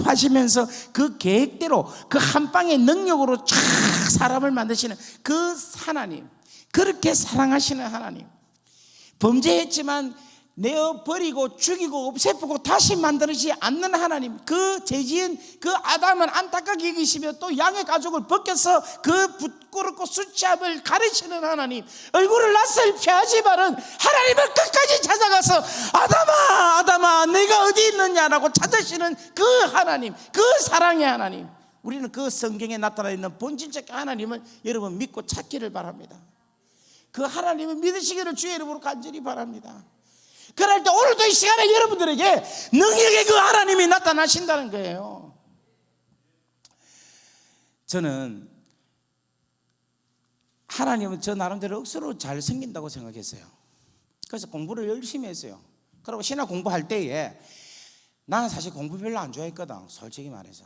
하시면서 그 계획대로 그 한방의 능력으로 쫙 사람을 만드시는 그 하나님, 그렇게 사랑하시는 하나님, 범죄했지만 내어버리고 죽이고 없애고 다시 만들지 않는 하나님, 그 죄지은 그 아담을 안타깝게 여기시며 또 양의 가죽을 벗겨서 그 부끄럽고 수치함을 가르치는 하나님, 얼굴을 낯을 피하지만은 하나님을 끝까지 찾아가서 아담아 내가 어디 있느냐라고 찾으시는 그 하나님, 그 사랑의 하나님, 우리는 그 성경에 나타나 있는 본질적 하나님을 여러분 믿고 찾기를 바랍니다. 그 하나님을 믿으시기를 주의 이름으로 간절히 바랍니다. 그럴 때 오늘도 이 시간에 여러분들에게 능력의 그 하나님이 나타나신다는 거예요. 저는 하나님은 저 나름대로 억수로 잘 생긴다고 생각했어요. 그래서 공부를 열심히 했어요. 그리고 신학 공부할 때에 나는 사실 공부 별로 안 좋아했거든, 솔직히 말해서.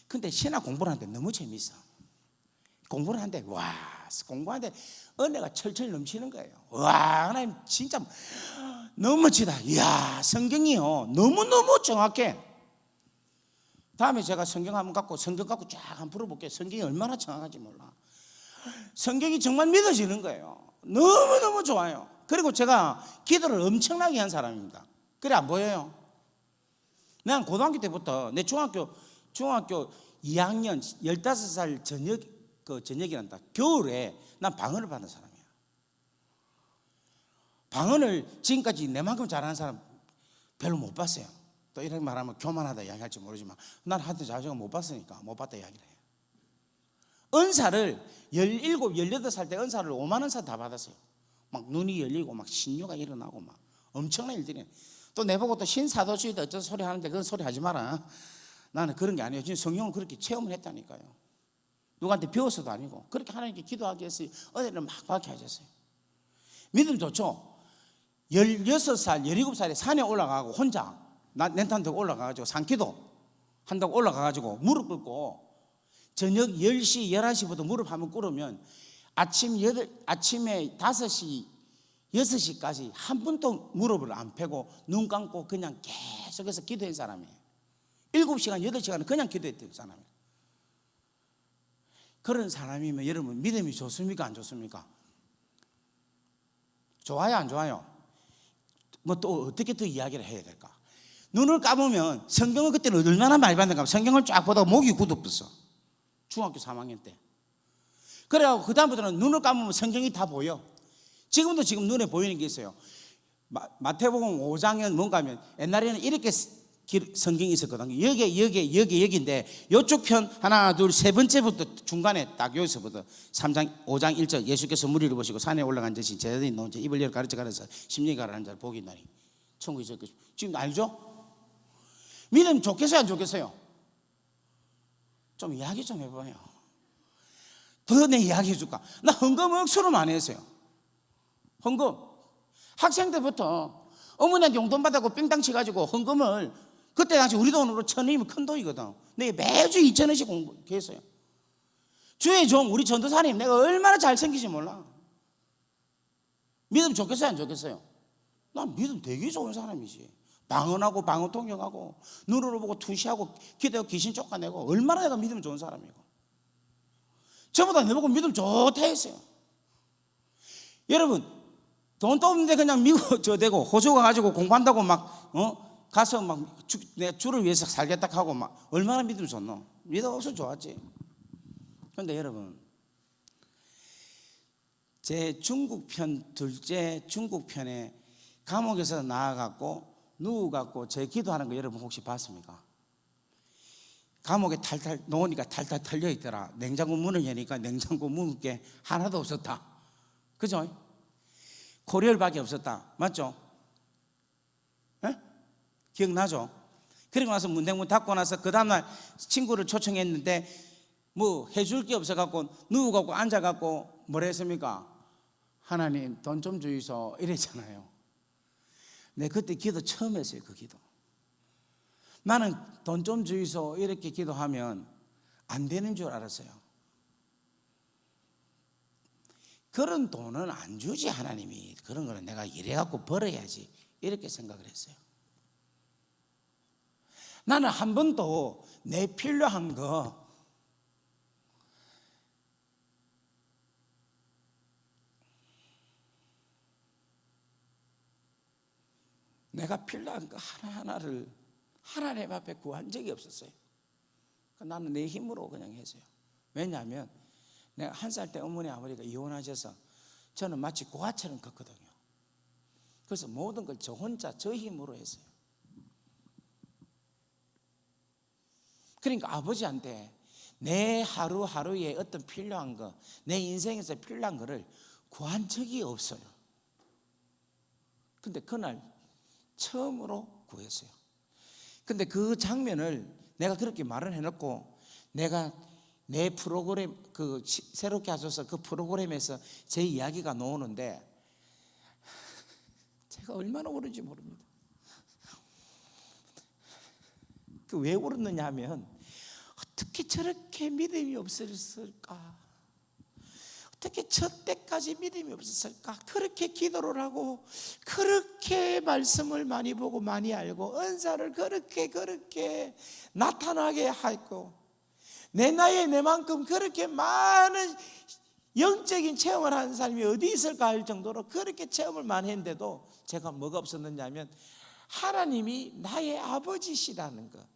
근데 신학 공부를 하는데 너무 재밌어. 공부를 하는데 공부하는데 은혜가 철철 넘치는 거예요. 와, 하나님 진짜 너무 멋지다. 이야, 성경이요 너무너무 정확해. 다음에 제가 성경 갖고 쫙 한번 풀어볼게요. 성경이 얼마나 정확한지 몰라. 성경이 정말 믿어지는 거예요. 너무너무 좋아요. 그리고 제가 기도를 엄청나게 한 사람입니다. 그래 안 보여요? 난 고등학교 때부터 내 중학교 2학년 15살 저녁이란다, 겨울에 난 방언을 받는 사람이야. 방언을 지금까지 내만큼 잘하는 사람 별로 못 봤어요. 또 이렇게 말하면 교만하다 이야기할지 모르지만 난 하여튼 자주가 못 봤으니까 못 봤다 이야기를 해요. 은사를 17, 18살 때 은사를 5만 원사 다 받았어요. 막 눈이 열리고 막 신유가 일어나고 막 엄청난 일들이. 또 내보고 또 신사도주의다 어쩌는 소리 하는데 그런 소리 하지 마라. 나는 그런 게 아니에요. 지금 성경은 그렇게 체험을 했다니까요. 누구한테 배워서도 아니고 그렇게 하나님께 기도하게 했어요. 은혜를 막 받게 하셨어요. 믿음 좋죠. 16살, 17살에 산에 올라가고 혼자 렌탄 들고 올라가가지고 산기도 한다고 올라가가지고 무릎 꿇고 저녁 10시, 11시부터 무릎 한번 꿇으면 아침에 5시, 6시까지 한 번도 무릎을 안 펴고 눈 감고 그냥 계속해서 기도한 사람이에요. 7시간, 8시간은 그냥 기도했던 사람이에요. 그런 사람이면 여러분 믿음이 좋습니까? 안 좋습니까? 좋아요? 안 좋아요? 뭐 또 어떻게 더 이야기를 해야 될까? 눈을 감으면 성경을 그때는 얼마나 많이 봤는가 하면 성경을 쫙 보다가 목이 굳어버렸어. 중학교 3학년 때. 그래갖고 그 다음부터는 눈을 감으면 성경이 다 보여. 지금도 지금 눈에 보이는 게 있어요. 마태복음 5장은 뭔가 하면 옛날에는 이렇게 성경이 있었거든요. 여기인데 이쪽 편 하나 둘 세 번째부터 중간에 딱 여기서부터 3장 5장 1절 예수께서 무리를 보시고 산에 올라간 듯이 제자들이 놓은 자 입을 열어 가르쳐 가라서 심령이 가라는 자를 복이 있나니 천국이 저 것이. 지금 알죠? 믿음 좋겠어요 안 좋겠어요? 좀 이야기 좀 해봐요. 더 내 이야기 해줄까? 나 헌금 억수로 많이 했어요. 헌금 학생 때부터 어머니한테 용돈 받았고 삥땅 치가지고 헌금을 그때 당시 우리 돈으로 1,000원이면 큰 돈이거든. 내가 매주 2,000원씩 공부했어요. 주의 종 우리 전도사님 내가 얼마나 잘생기지 몰라. 믿음 좋겠어요 안 좋겠어요? 난 믿음 되게 좋은 사람이지. 방언하고 방언 통역하고 눈으로 보고 투시하고 기도하고 귀신 쫓아내고 얼마나 내가 믿음 좋은 사람이고. 전부 다 내보고 믿음 좋다 했어요. 여러분 돈도 없는데 그냥 미국 되고 호주 가가지고 공부한다고 막 가서 막 내 주를 위해서 살겠다 하고 막 얼마나 믿음 좋노? 믿음 없어 좋았지. 그런데 여러분 제 중국편 둘째 중국편에 감옥에서 나와갖고 누워갖고 제 기도하는 거 여러분 혹시 봤습니까? 감옥에 탈탈 놓으니까 탈탈 털려 있더라. 냉장고 문을 여니까 냉장고 문게 하나도 없었다. 그죠? 고리열밖에 없었다. 맞죠? 에? 기억나죠? 그리고 나서 문대문 닫고 나서 그 다음날 친구를 초청했는데 뭐 해줄 게 없어갖고 누워갖고 앉아갖고 뭐라 했습니까? 하나님 돈 좀 주이소 이랬잖아요. 내 그때 기도 처음 했어요. 그 기도. 나는 돈 좀 주이소 이렇게 기도하면 안 되는 줄 알았어요. 그런 돈은 안 주지 하나님이. 그런 거는 내가 이래갖고 벌어야지 이렇게 생각을 했어요. 나는 한 번도 내 필요한 거 내가 필요한 거 하나하나를 하나님 앞에 구한 적이 없었어요. 나는 내 힘으로 그냥 했어요. 왜냐하면 내가 1살 때 어머니 아버지가 이혼하셔서 저는 마치 고아처럼 컸거든요. 그래서 모든 걸 저 혼자 저 힘으로 했어요. 그러니까 아버지한테 내 하루하루에 어떤 필요한 거, 내 인생에서 필요한 거를 구한 적이 없어요. 근데 그날 처음으로 구했어요. 근데 그 장면을 내가 그렇게 말을 해놓고 내가 내 프로그램 그 새롭게 하셔서 그 프로그램에서 제 이야기가 나오는데 제가 얼마나 울은지 모릅니다. 그 왜 울었느냐 하면 어떻게 저렇게 믿음이 없었을까? 어떻게 저 때까지 믿음이 없었을까? 그렇게 기도를 하고 그렇게 말씀을 많이 보고 많이 알고 은사를 그렇게 나타나게 하고 내 나이에 내만큼 그렇게 많은 영적인 체험을 하는 사람이 어디 있을까 할 정도로 그렇게 체험을 많이 했는데도 제가 뭐가 없었느냐 하면 하나님이 나의 아버지시라는 것,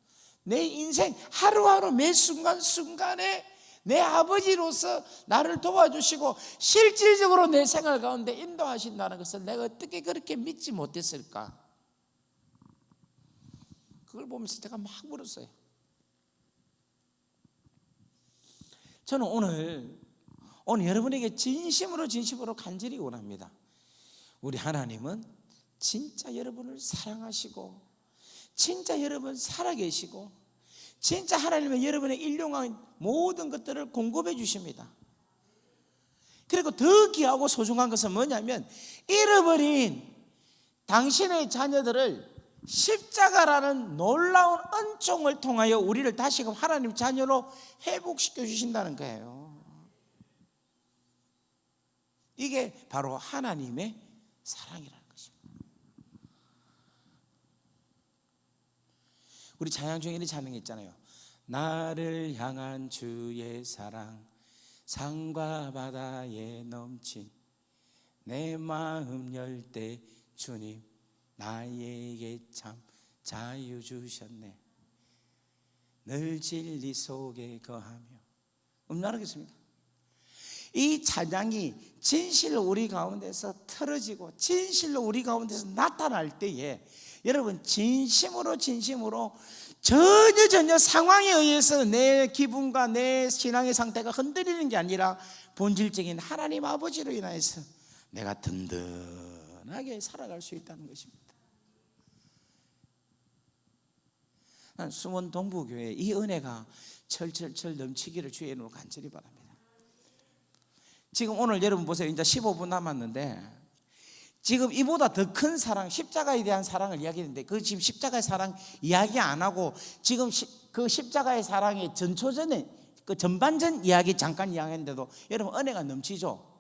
내 인생 하루하루 매 순간순간에 내 아버지로서 나를 도와주시고 실질적으로 내 생활 가운데 인도하신다는 것을 내가 어떻게 그렇게 믿지 못했을까? 그걸 보면서 제가 막 울었어요. 저는 오늘 여러분에게 진심으로 간절히 원합니다. 우리 하나님은 진짜 여러분을 사랑하시고 진짜 여러분 살아계시고 진짜 하나님은 여러분의 일용할 모든 것들을 공급해 주십니다. 그리고 더 귀하고 소중한 것은 뭐냐면 잃어버린 당신의 자녀들을 십자가라는 놀라운 은총을 통하여 우리를 다시금 하나님 자녀로 회복시켜 주신다는 거예요. 이게 바로 하나님의 사랑이라는 것입니다. 우리 찬양 중에 이런 찬양이 있잖아요. 나를 향한 주의 사랑 산과 바다에 넘친 내 마음 열 때 주님 나에게 참 자유 주셨네. 늘 진리 속에 거하며 음란하겠습니까? 이 찬양이 진실로 우리 가운데서 틀어지고 진실로 우리 가운데서 나타날 때에 여러분 진심으로 전혀 상황에 의해서 내 기분과 내 신앙의 상태가 흔들리는 게 아니라 본질적인 하나님 아버지로 인하여서 내가 든든하게 살아갈 수 있다는 것입니다. 난 수원 동부교회 이 은혜가 철철철 넘치기를 주의 이름으로 간절히 바랍니다. 지금 오늘 여러분 보세요. 이제 15분 남았는데 지금 이보다 더 큰 사랑, 십자가에 대한 사랑을 이야기했는데 그 지금 십자가의 사랑 이야기 안 하고 지금 그 십자가의 사랑의 전초전에 그 전반전 이야기 잠깐 이야기했는데도 여러분 은혜가 넘치죠.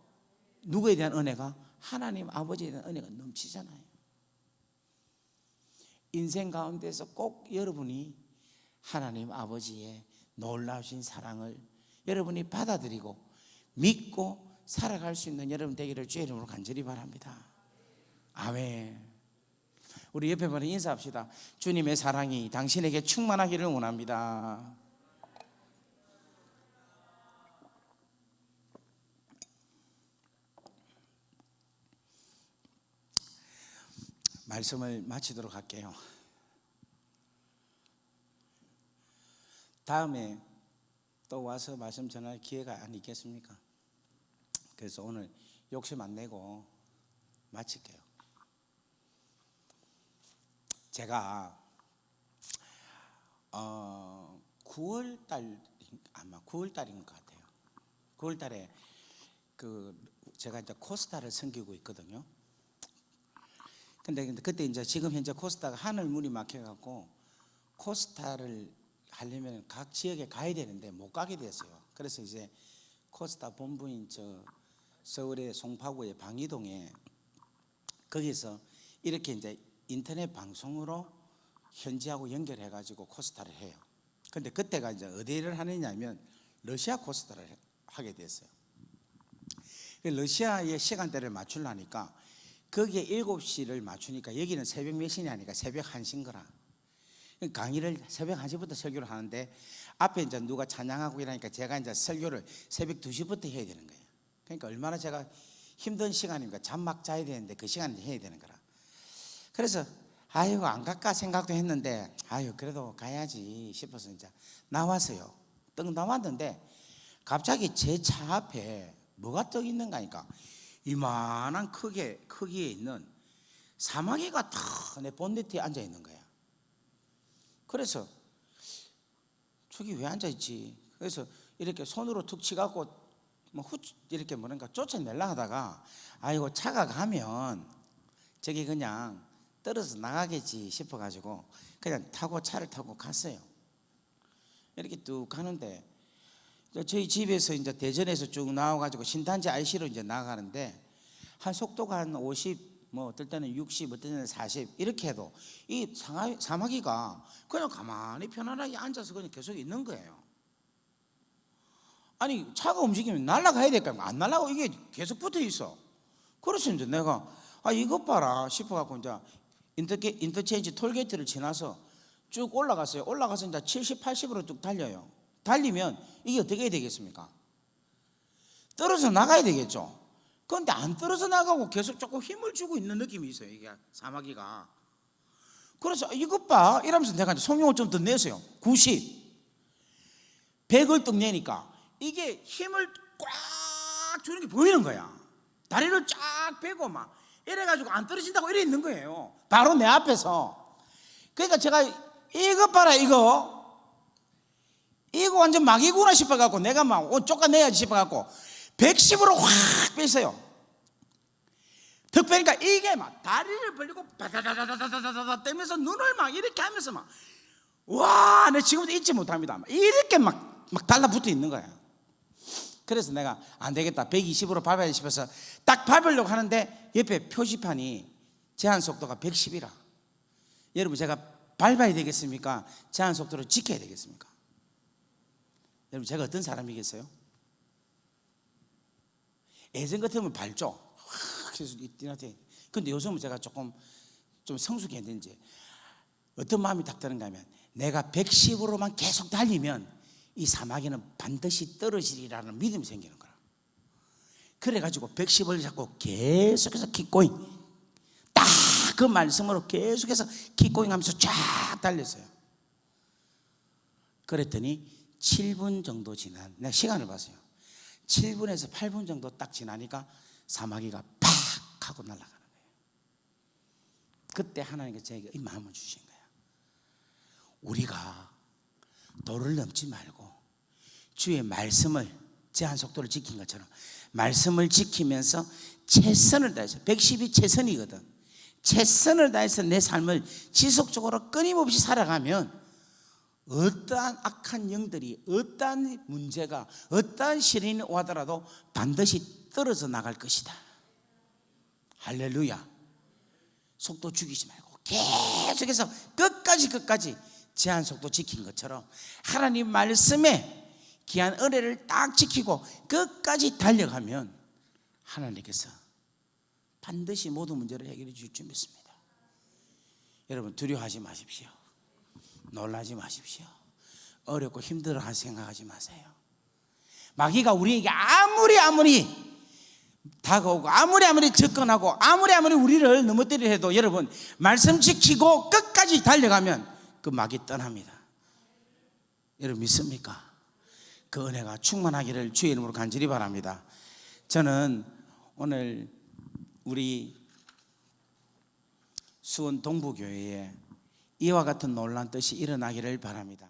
누구에 대한 은혜가? 하나님 아버지에 대한 은혜가 넘치잖아요. 인생 가운데서 꼭 여러분이 하나님 아버지의 놀라우신 사랑을 여러분이 받아들이고 믿고 살아갈 수 있는 여러분 되기를 주의 이름으로 간절히 바랍니다. 아멘. 우리 옆에 분에 인사합시다. 주님의 사랑이 당신에게 충만하기를 원합니다. 말씀을 마치도록 할게요. 다음에 또 와서 말씀 전할 기회가 안 있겠습니까? 그래서 오늘 욕심 안 내고 마칠게요. 제가 9월달 아마 9월달인 것 같아요. 9월달에 제가 이제 코스타를 섬기고 있거든요. 근데 그때 이제 지금 현재 코스타가 하늘문이 막혀갖고 코스타를 하려면 각 지역에 가야 되는데 못 가게 됐어요. 그래서 이제 코스타 본부인 서울의 송파구의 방이동에 거기서 이렇게 이제 인터넷 방송으로 현지하고 연결해가지고 코스타를 해요. 근데 그때가 이제 어디를 하느냐면 러시아 코스타를 하게 됐어요. 러시아의 시간대를 맞추려니까 거기에 7시를 맞추니까 여기는 새벽 몇 시냐 하니까 새벽 1시인 거라. 강의를 새벽 1시부터 설교를 하는데 앞에 이제 누가 찬양하고 이러니까 제가 이제 설교를 새벽 2시부터 해야 되는 거예요. 그러니까 얼마나 제가 힘든 시간입니까? 잠 막 자야 되는데 그 시간에 해야 되는 거라. 그래서 아이고 안 갈까 생각도 했는데 아유 그래도 가야지 싶어서 이제 나왔어요. 떡 나왔는데 갑자기 제 차 앞에 뭐가 떠 있는가 하니까 이만한 크기에 있는 사마귀가 탁 내 본네트에 앉아 있는 거야. 그래서 저기 왜 앉아 있지? 그래서 이렇게 손으로 툭 치갖고 이렇게 뭐랄까 쫓아내려 하다가 아이고 차가 가면 저기 그냥 떨어져 나가겠지 싶어가지고 그냥 차를 타고 갔어요. 이렇게 뚝 가는데 저희 집에서 이제 대전에서 쭉 나와가지고 신탄지 IC로 이제 나가는데 한 속도가 한 50, 뭐 어떨 때는 60, 어떨 때는 40 이렇게 해도 이 사마귀가 그냥 가만히 편안하게 앉아서 그냥 계속 있는 거예요. 아니 차가 움직이면 날아가야 될까? 안 날아가고 이게 계속 붙어 있어. 그래서 이제 내가 이것 봐라 싶어갖고 이제 인터체인지 톨게이트를 지나서 쭉 올라갔어요. 올라가서 이제 70, 80으로 쭉 달려요. 달리면 이게 어떻게 해야 되겠습니까? 떨어져 나가야 되겠죠. 그런데 안 떨어져 나가고 계속 조금 힘을 주고 있는 느낌이 있어요. 이게 사마귀가. 그래서 이것 봐 이러면서 내가 이제 성령을 좀 더 냈어요. 90, 100을 뚝 내니까 이게 힘을 꽉 주는 게 보이는 거야. 다리를 쫙 빼고 막 이래가지고 안 떨어진다고 이래 있는 거예요. 바로 내 앞에서. 그러니까 제가 이것 봐라 이거 완전 막이구나 싶어갖고 내가 막 쫓아내야지 싶어갖고 110으로 확 뺐어요. 턱 빼니까 이게 막 다리를 벌리고 바다다다다다다다 떼면서 눈을 막 이렇게 하면서 막 와, 내 지금도 잊지 못합니다. 이렇게 막 달라붙어 있는 거야. 그래서 내가 안 되겠다 120으로 밟아야 싶어서 딱 밟으려고 하는데 옆에 표지판이 제한 속도가 110이라. 여러분 제가 밟아야 되겠습니까? 제한 속도를 지켜야 되겠습니까? 여러분 제가 어떤 사람이겠어요? 예전 같으면 밟죠. 그래서 근데 요즘은 제가 좀 성숙했는지 어떤 마음이 딱 드는가 하면 내가 110으로만 계속 달리면 이 사마귀는 반드시 떨어지리라는 믿음이 생기는 거야. 그래가지고 110을 잡고 계속해서 킥고잉 딱 그 말씀으로 계속해서 킥고잉 하면서 쫙 달렸어요. 그랬더니 7분 정도 지난 내가 시간을 봤어요. 7분에서 8분 정도 딱 지나니까 사마귀가 팍 하고 날아가는 거예요. 그때 하나님께서 저에게 이 마음을 주신 거예요. 우리가 도를 넘지 말고 주의 말씀을 제한 속도를 지킨 것처럼 말씀을 지키면서 최선을 다해서 110이 최선이거든. 최선을 다해서 내 삶을 지속적으로 끊임없이 살아가면 어떠한 악한 영들이, 어떠한 문제가, 어떠한 시련이 오더라도 반드시 떨어져 나갈 것이다. 할렐루야. 속도 죽이지 말고 계속해서 끝까지 제한 속도 지킨 것처럼 하나님 말씀에 귀한 은혜를 딱 지키고 끝까지 달려가면 하나님께서 반드시 모든 문제를 해결해 주실 줄 믿습니다. 여러분, 두려워하지 마십시오. 놀라지 마십시오. 어렵고 힘들어 생각하지 마세요. 마귀가 우리에게 아무리 다가오고 아무리 접근하고 아무리 우리를 넘어뜨리려 해도 여러분, 말씀 지키고 끝까지 달려가면 그 마귀 떠납니다. 여러분 믿습니까? 그 은혜가 충만하기를 주의 이름으로 간절히 바랍니다. 저는 오늘 우리 수원 동부교회에 이와 같은 놀라운 뜻이 일어나기를 바랍니다.